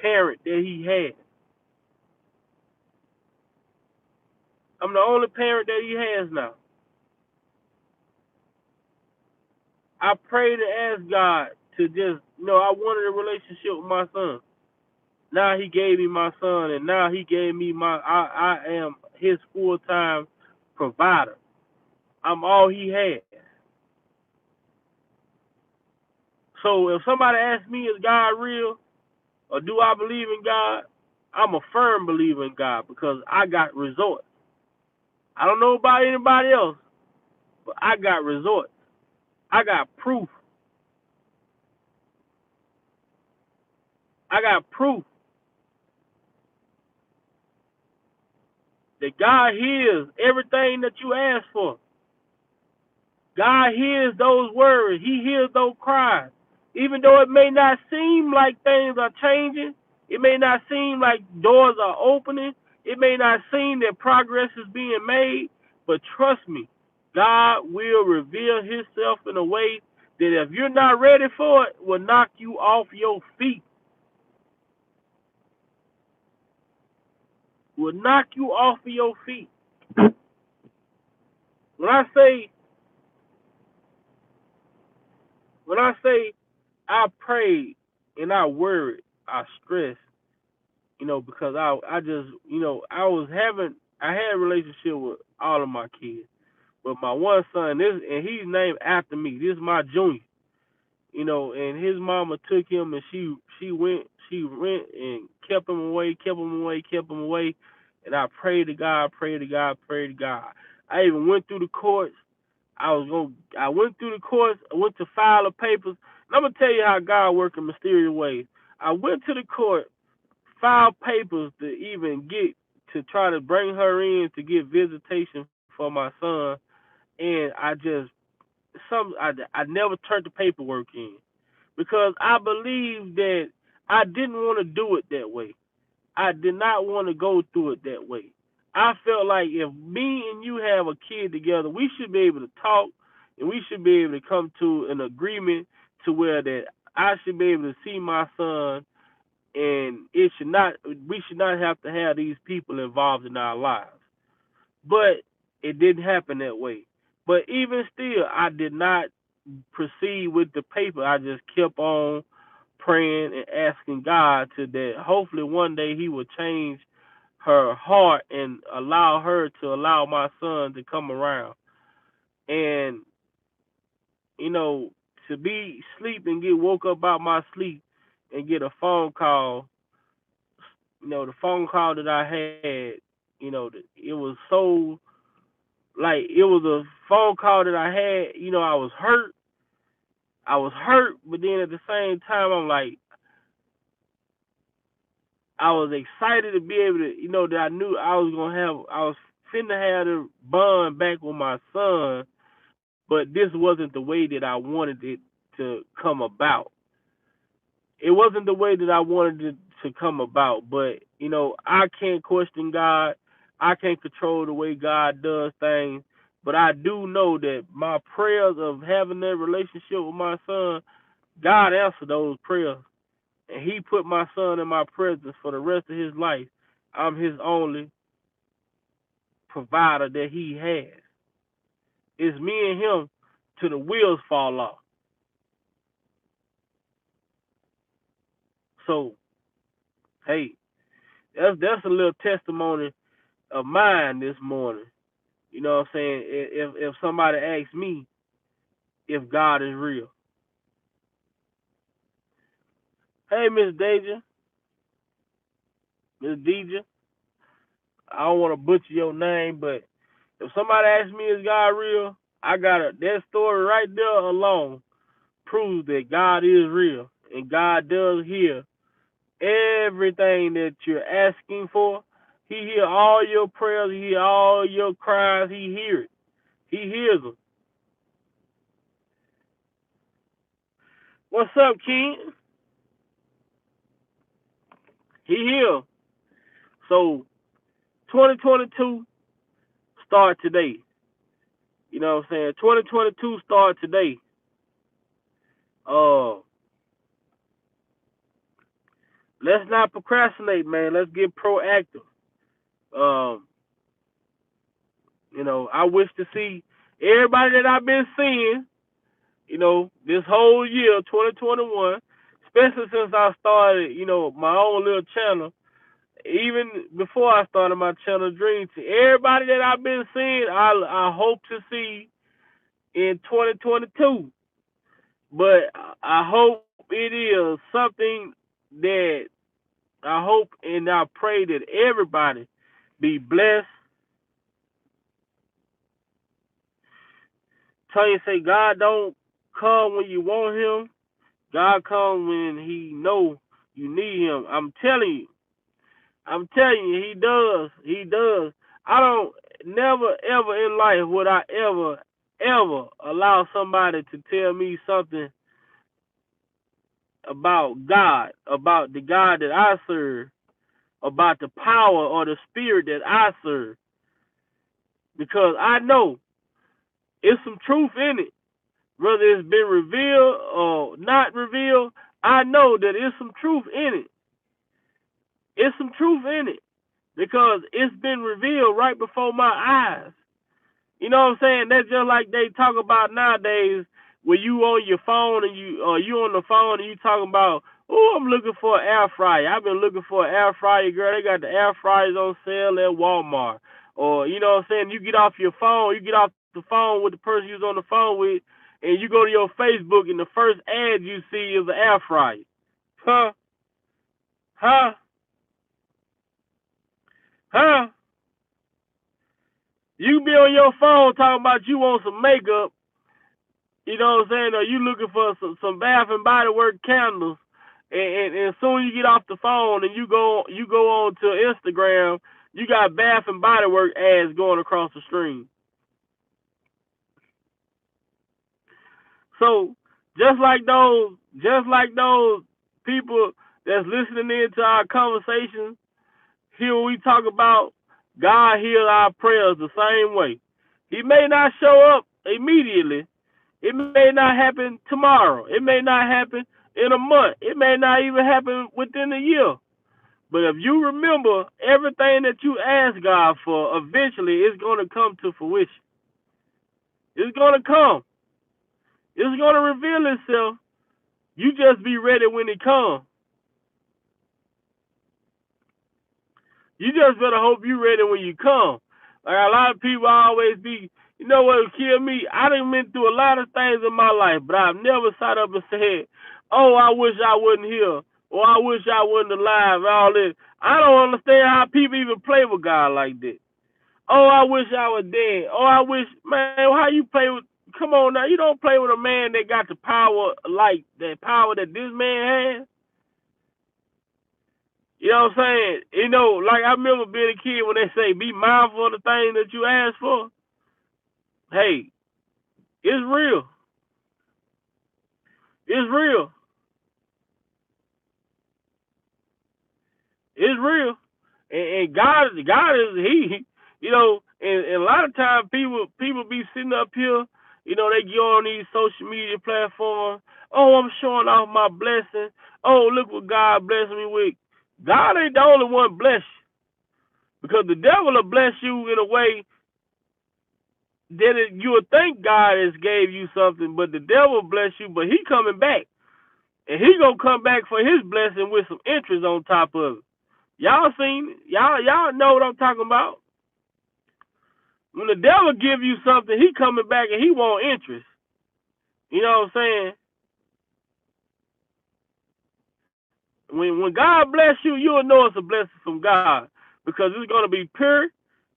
parent that he had. I'm the only parent that he has now. I prayed and asked God to just, I wanted a relationship with my son. Now he gave me my son, and now he gave me I am his full-time provider. I'm all he had. So if somebody asks me, is God real or do I believe in God? I'm a firm believer in God because I got results. I don't know about anybody else, but I got results. I got proof. I got proof that God hears everything that you ask for. God hears those words. He hears those cries. Even though it may not seem like things are changing, it may not seem like doors are opening, it may not seem that progress is being made, but trust me, God will reveal himself in a way that if you're not ready for it, will knock you off your feet. Will knock you off of your feet. When I say when I say I prayed and I worried, I stressed, because I just, I had a relationship with all of my kids. But my one son, and he's named after me. This is my junior, and his mama took him and she went and kept him away, kept him away. And I prayed to God, prayed to God, prayed to God. I even went through the courts. I went through the courts, I went to file the papers. And I'm gonna tell you how God works in mysterious ways. I went to the court, filed papers to even get to try to bring her in to get visitation for my son, and I never turned the paperwork in because I believed that I didn't want to do it that way. I did not want to go through it that way. I felt like if me and you have a kid together, we should be able to talk and we should be able to come to an agreement to where that I should be able to see my son, and we should not have to have these people involved in our lives. But it didn't happen that way. But even still, I did not proceed with the paper. I just kept on praying and asking God to that hopefully one day he would change her heart and allow her to allow my son to come around. And, you know, to be sleep and get woke up out my sleep and get a phone call, the phone call that I had, it was so like it was a phone call that I had. You know, I was hurt. I was hurt, but then at the same time, I'm like, I was excited to be able to, that I knew I was finna have the bond back with my son, but this wasn't the way that I wanted it to come about. It wasn't the way that I wanted it to come about, but, I can't question God. I can't control the way God does things, but I do know that my prayers of having that relationship with my son, God answered those prayers. And he put my son in my presence for the rest of his life. I'm his only provider that he has. It's me and him till the wheels fall off. So, hey, that's a little testimony of mine this morning. You know what I'm saying? If somebody asks me if God is real. Hey, Miss Deja, Miss Deja, I don't want to butcher your name, but if somebody asks me is God real, I got that story right there alone proves that God is real and God does hear everything that you're asking for. He hears all your prayers. He hears all your cries. He hears it. He hears them. What's up, King? He hears. So 2022 start today. You know what I'm saying? 2022 start today. Uh, let's not procrastinate, man. Let's get proactive. Um, I wish to see everybody that I've been seeing, this whole year, 2021, especially since I started, my own little channel. Even before I started my channel, Dream Team, everybody that I've been seeing, I hope to see in 2022. But I hope it is something that I hope and I pray that everybody be blessed. Tell you, say God don't come when you want him. God comes when he know you need him. I'm telling you, he does. He does. I don't never ever in life would I ever allow somebody to tell me something about God, about the God that I serve, about the power or the spirit that I serve. Because I know it's some truth in it. Whether it's been revealed or not revealed, I know that it's some truth in it. It's some truth in it. Because it's been revealed right before my eyes. You know what I'm saying? That's just like they talk about nowadays when you on your phone and you on the phone and you talking about, oh, I'm looking for an air fryer. I've been looking for an air fryer, girl. They got the air fryers on sale at Walmart. Or, you know what I'm saying? You get off the phone with the person you was on the phone with, and you go to your Facebook and the first ad you see is an air fryer. Huh? Huh? Huh? You be on your phone talking about you want some makeup, you know what I'm saying, or you looking for some Bath and Body Works candles, and as soon as you get off the phone and you go on to Instagram, you got Bath and Body Works ads going across the screen. So just like those people that's listening in to our conversations, here we talk about God hears our prayers the same way. He may not show up immediately. It may not happen tomorrow. It may not happen in a month. It may not even happen within a year. But if you remember everything that you ask God for, eventually it's going to come to fruition. It's going to come. It's going to reveal itself. You just be ready when it comes. You just better hope you ready when you come. Like a lot of people always be, you know what would kill me? I done been through a lot of things in my life, but I've never sat up and said, oh, I wish I wasn't here, or I wish I wasn't alive, and all this. I don't understand how people even play with God like that. Oh, I wish I was dead. Oh, I wish, man, how you play with, come on now, you don't play with a man that got the power, like the power that this man has. You know what I'm saying? You know, like I remember being a kid when they say, be mindful of the thing that you ask for. Hey, it's real. It's real. It's real. And God is He. You know, and a lot of times people be sitting up here. You know, they get on these social media platforms. Oh, I'm showing off my blessing. Oh, look what God blessed me with. God ain't the only one bless you, because the devil will bless you in a way that you would think God has gave you something, but the devil bless you, but he coming back. And he gonna come back for his blessing with some interest on top of it. Y'all seen it. Y'all know what I'm talking about. When the devil give you something, he coming back and he want interest. You know what I'm saying? When God bless you, you'll know it's a blessing from God, because it's gonna be pure,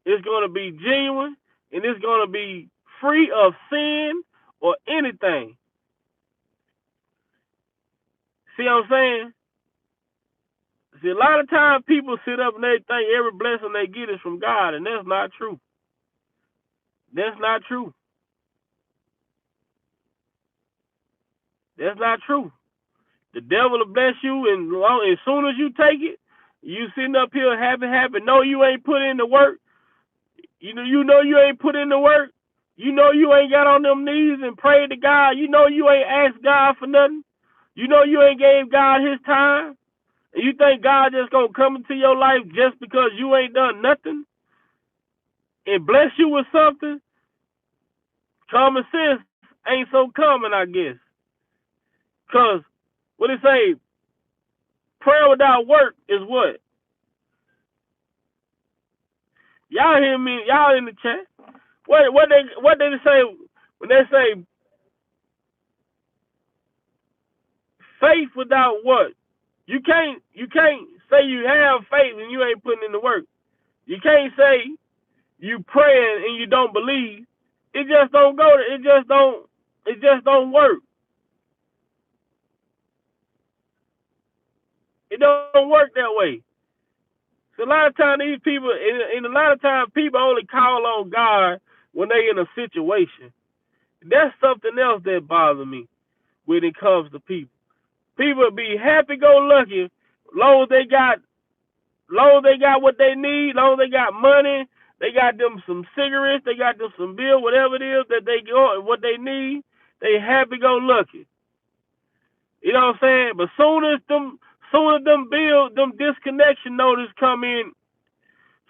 it's gonna be genuine, and it's gonna be free of sin or anything. See what I'm saying? See, a lot of times people sit up and they think every blessing they get is from God, and that's not true. That's not true. That's not true. The devil will bless you, and as soon as you take it, you sitting up here happy. No, you ain't put in the work. You know you ain't put in the work. You know you ain't got on them knees and prayed to God. You know you ain't asked God for nothing. You know you ain't gave God His time. And you think God just gonna come into your life just because you ain't done nothing and bless you with something? Common sense ain't so common, I guess. Cause what it say, prayer without work is what? Y'all hear me? Y'all in the chat? What they say when they say faith without what? You can't say you have faith and you ain't putting in the work. You can't say you praying and you don't believe. It just don't go. It just don't work. It don't work that way. So a lot of times these people, and a lot of times people only call on God when they in a situation. That's something else that bothers me when it comes to people. People be happy go lucky, long as they got what they need, long as they got money, they got them some cigarettes, they got them some bill, whatever it is that they go, what they need, they happy go lucky. You know what I'm saying? But soon as them bill, them disconnection notice come in,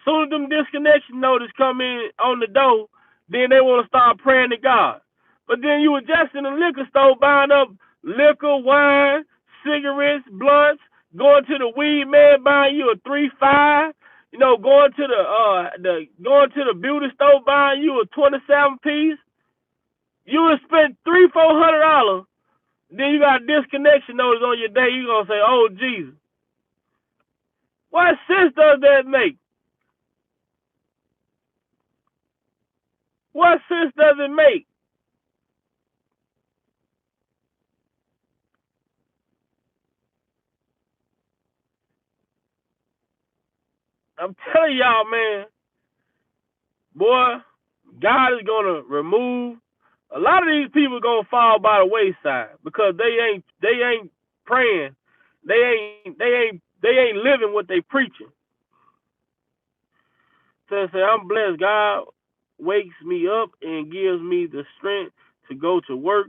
soon as them disconnection notice come in on the door, then they want to start praying to God. But then you were just in the liquor store buying up liquor, wine, cigarettes, blunts, going to the weed man buying you a 3-5, you know, going to the beauty store buying you a 27 piece. You would spend $300-400. Then you got a disconnection notice on your day. You gonna say, "Oh Jesus." What sense does that make? What sense does it make? I'm telling y'all, man, boy, God is gonna remove a lot of these people. Gonna fall by the wayside because they ain't praying. They ain't living what they preaching. So say, I'm blessed. God wakes me up and gives me the strength to go to work,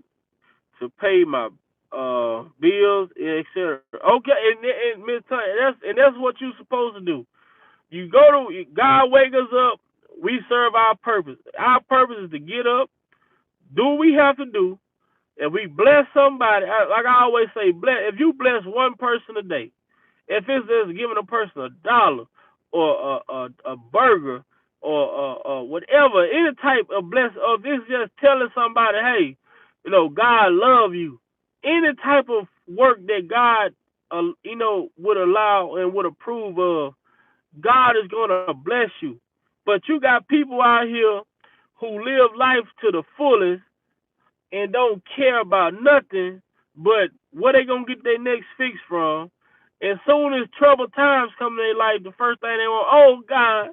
to pay my bills, etc. Okay, and Miss Tanya, that's what you're supposed to do. You go to God, wake us up. We serve our purpose. Our purpose is to get up, do what we have to do, and we bless somebody. Like I always say, if you bless one person a day, if it's just giving a person $1 or a burger or whatever, any type of blessing, or if it's just telling somebody, hey, you know, God love you. Any type of work that God, would allow and would approve of, God is gonna bless you. But you got people out here who live life to the fullest and don't care about nothing but where they gonna get their next fix from. As soon as troubled times come in their life, the first thing they want, oh God,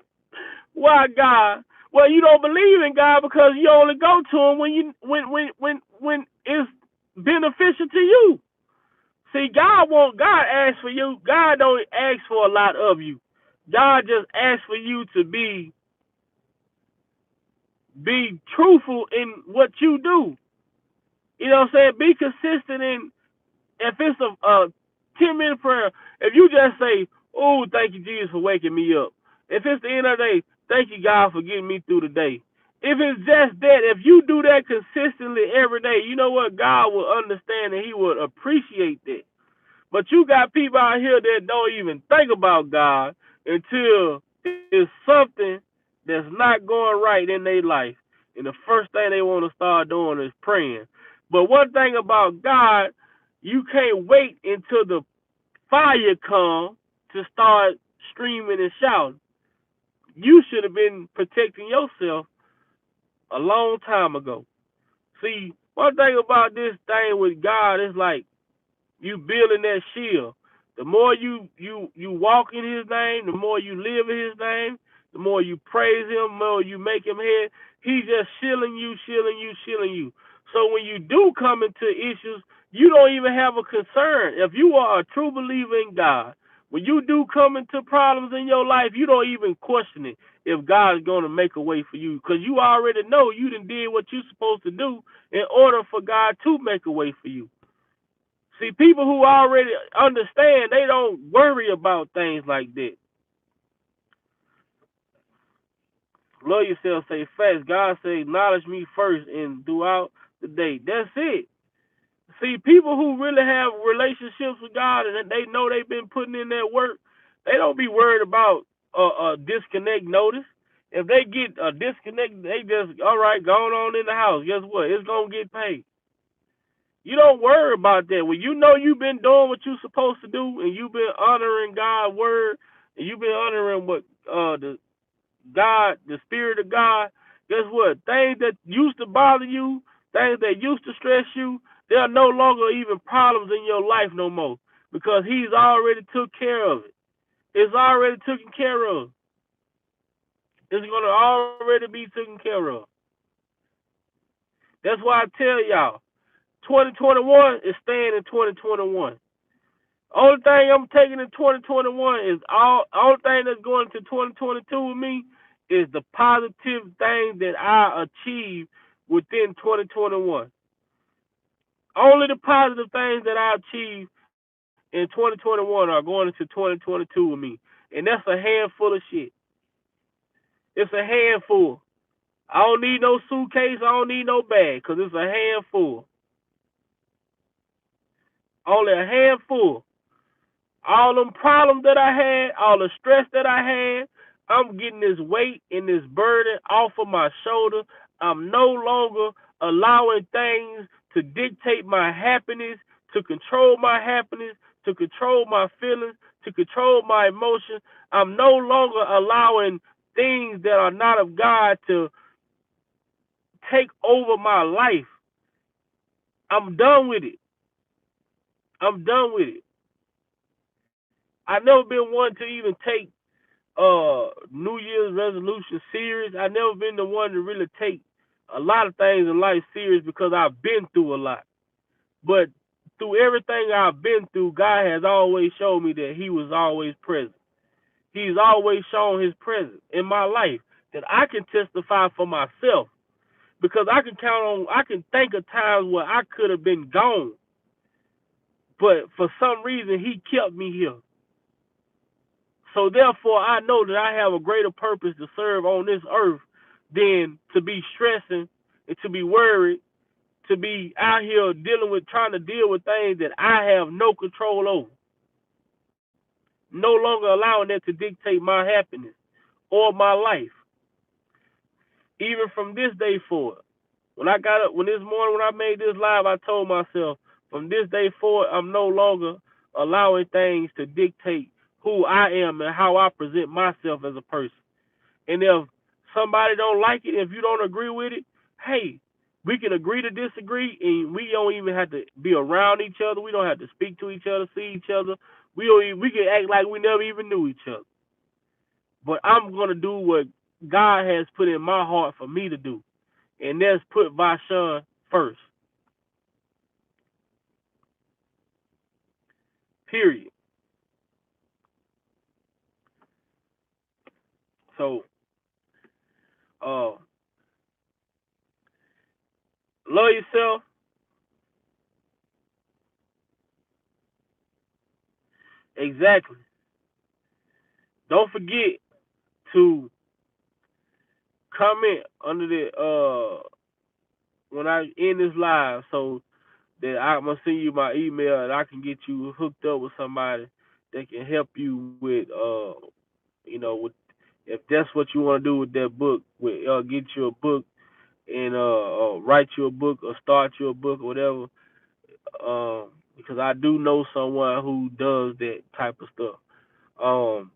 why God? Well, you don't believe in God because you only go to him when it's beneficial to you. See, God asks for you. God don't ask for a lot of you. God just asks for you to be truthful in what you do. You know what I'm saying? Be consistent in, if it's a 10-minute prayer, if you just say, oh, thank you, Jesus, for waking me up. If it's the end of the day, thank you, God, for getting me through the day. If it's just that, if you do that consistently every day, you know what? God will understand and he will appreciate that. But you got people out here that don't even think about God until it's something that's not going right in their life. And the first thing they want to start doing is praying. But one thing about God, you can't wait until the fire comes to start screaming and shouting. You should have been protecting yourself a long time ago. See, one thing about this thing with God is like you building that shield. The more you walk in his name, the more you live in his name, the more you praise him, the more you make him head, he's just shielding you, shielding you, shielding you. So when you do come into issues, you don't even have a concern. If you are a true believer in God, when you do come into problems in your life, you don't even question it if God is going to make a way for you, because you already know you done did what you're supposed to do in order for God to make a way for you. See, people who already understand, they don't worry about things like that. Love yourself, say facts. God say, acknowledge me first and throughout the day. That's it. See, people who really have relationships with God and they know they've been putting in that work, they don't be worried about a disconnect notice. If they get a disconnect, they just, all right, going on in the house. Guess what? It's going to get paid. You don't worry about that. When you know you've been doing what you're supposed to do and you've been honoring God's word and you've been honoring what the Spirit of God, guess what? Things that used to bother you, things that used to stress you, they're no longer even problems in your life no more because he's already took care of it. It's already taken care of. It's going to already be taken care of. That's why I tell y'all, 2021 is staying in 2021. Only thing I'm taking in 2021 is only thing that's going to 2022 with me is the positive thing that I achieved within 2021. Only the positive things that I achieved in 2021 are going into 2022 with me. And that's a handful of shit. It's a handful. I don't need no suitcase. I don't need no bag because it's a handful. Only a handful. All them problems that I had, all the stress that I had, I'm getting this weight and this burden off of my shoulder. I'm no longer allowing things to dictate my happiness, to control my happiness, to control my feelings, to control my emotions. I'm no longer allowing things that are not of God to take over my life. I'm done with it. I'm done with it. I've never been one to even take New Year's resolution serious. I've never been the one to really take a lot of things in life serious because I've been through a lot. But through everything I've been through, God has always showed me that he was always present. He's always shown his presence in my life that I can testify for myself because I can think of times where I could have been gone. But for some reason, he kept me here. So therefore, I know that I have a greater purpose to serve on this earth than to be stressing and to be worried, to be out here trying to deal with things that I have no control over. No longer allowing that to dictate my happiness or my life. Even from this day forward, when I got up, when this morning when I made this live, I told myself, from this day forward, I'm no longer allowing things to dictate who I am and how I present myself as a person. And if somebody don't like it, if you don't agree with it, hey, we can agree to disagree, and we don't even have to be around each other. We don't have to speak to each other, see each other. We can act like we never even knew each other. But I'm gonna do what God has put in my heart for me to do, and that's put Vashon first. Period. So, uh, love yourself. Exactly. Don't forget to comment under the when I end this live, so that I'm gonna send you my email and I can get you hooked up with somebody that can help you with with if that's what you want to do with that book, with get you a book and write you a book or start you a book or whatever. Because I do know someone who does that type of stuff. Um,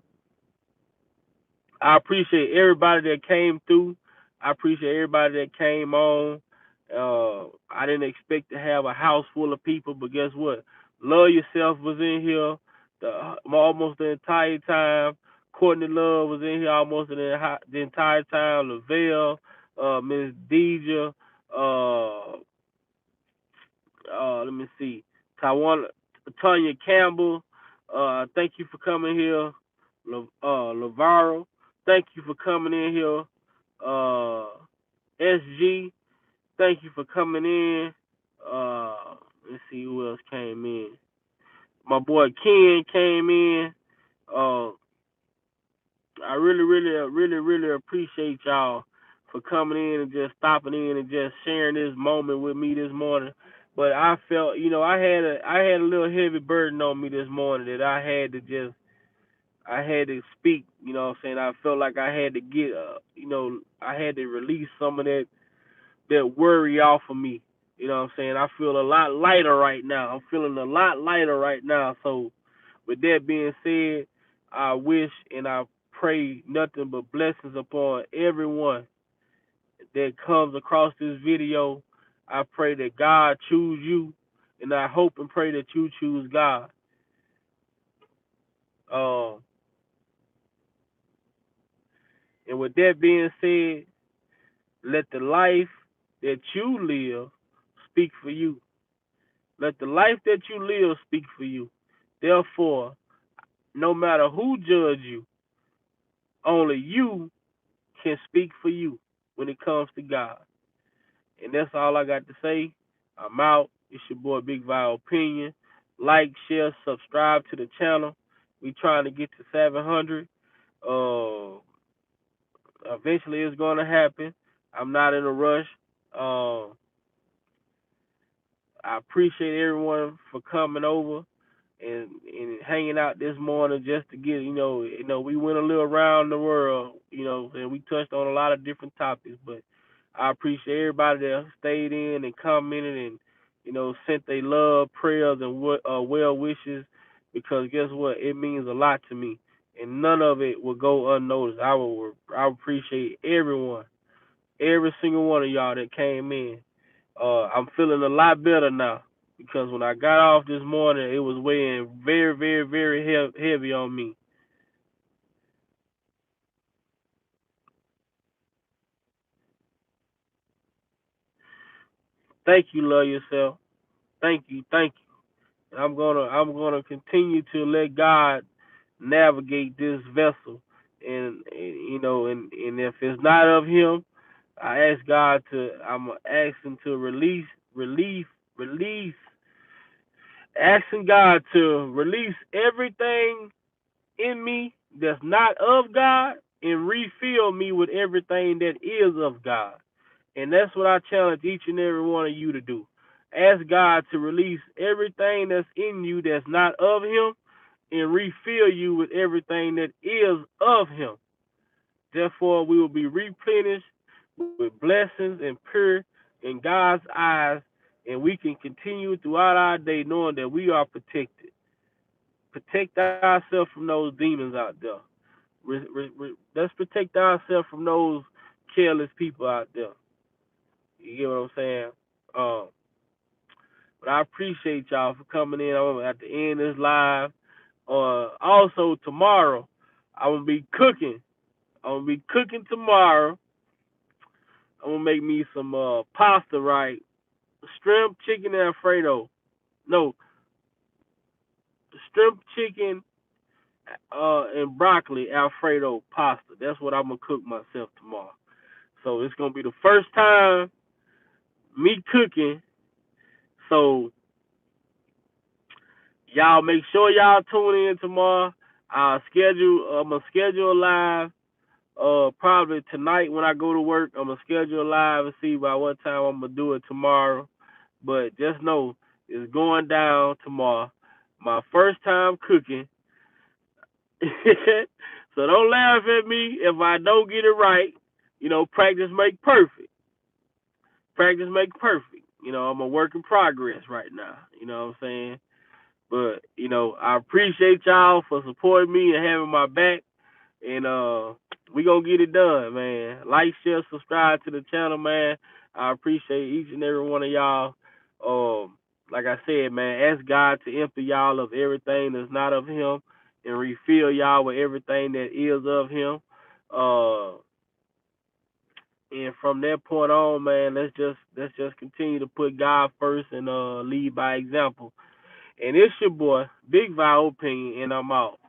I appreciate everybody that came through. I appreciate everybody that came on. I didn't expect to have a house full of people, but guess what? Love Yourself was in here almost the entire time. Courtney Love was in here almost the entire time. Lavelle, Miss Deja, uh, let me see, Taiwan, Tanya Campbell. Thank you for coming here, Lavaro. Thank you for coming in here, SG. Thank you for coming in. Let's see who else came in. My boy Ken came in. Uh, I really appreciate y'all for coming in and just stopping in and just sharing this moment with me this morning. But I felt, I had a little heavy burden on me this morning that I had to speak. You know what I'm saying? I felt like I had to get, I had to release some of that worry off of me. You know what I'm saying? I feel a lot lighter right now. I'm feeling a lot lighter right now. So with that being said, I wish and I pray nothing but blessings upon everyone that comes across this video. I pray that God choose you, and I hope and pray that you choose God. Uh, and with that being said, let the life that you live speak for you. Let the life that you live speak for you. Therefore, no matter who judge you, only you can speak for you when it comes to God. And that's all I got to say. I'm out. It's your boy Big Val Opinion. Like, share, subscribe to the channel. We trying to get to 700. Uh, Eventually it's going to happen. I'm not in a rush. Uh, I appreciate everyone for coming over and hanging out this morning just to get we went a little around the world, and we touched on a lot of different topics, but I appreciate everybody that stayed in and commented and sent their love, prayers, and well wishes, because guess what, it means a lot to me, and none of it will go unnoticed. I appreciate everyone, every single one of y'all that came in. I'm feeling a lot better now, because when I got off this morning, it was weighing very, very, very heavy on me. Thank you, love yourself. Thank you. I'm gonna continue to let God navigate this vessel, and if it's not of Him, I ask God to. I'm asking to release, asking God to release everything in me that's not of God and refill me with everything that is of God. And that's what I challenge each and every one of you to do. Ask God to release everything that's in you that's not of Him and refill you with everything that is of Him. Therefore, we will be replenished with blessings and pure in God's eyes, and we can continue throughout our day knowing that we are protected. Protect ourselves from those demons out there. Let's protect ourselves from those careless people out there. You get what I'm saying? Um, but I appreciate y'all for coming in. I'm at the end of this live. Also tomorrow, I'm gonna be cooking. I'm gonna be cooking tomorrow. I'm gonna make me some pasta, right? Shrimp, chicken, and Alfredo. No, shrimp, chicken, and broccoli Alfredo pasta. That's what I'm gonna cook myself tomorrow. So it's gonna be the first time me cooking. So y'all make sure y'all tune in tomorrow. I'm gonna schedule a live. Probably tonight when I go to work, I'm gonna schedule a live and see by what time I'm gonna do it tomorrow. But just know it's going down tomorrow. My first time cooking. So don't laugh at me if I don't get it right. Practice make perfect. Practice make perfect. I'm a work in progress right now. You know what I'm saying? But, I appreciate y'all for supporting me and having my back. And we gonna get it done, man. Like, share, subscribe to the channel, man. I appreciate each and every one of y'all. Like I said, man, ask God to empty y'all of everything that's not of Him, and refill y'all with everything that is of Him. And from that point on, man, let's just continue to put God first and lead by example. And it's your boy, Big Val Opinion, and I'm out.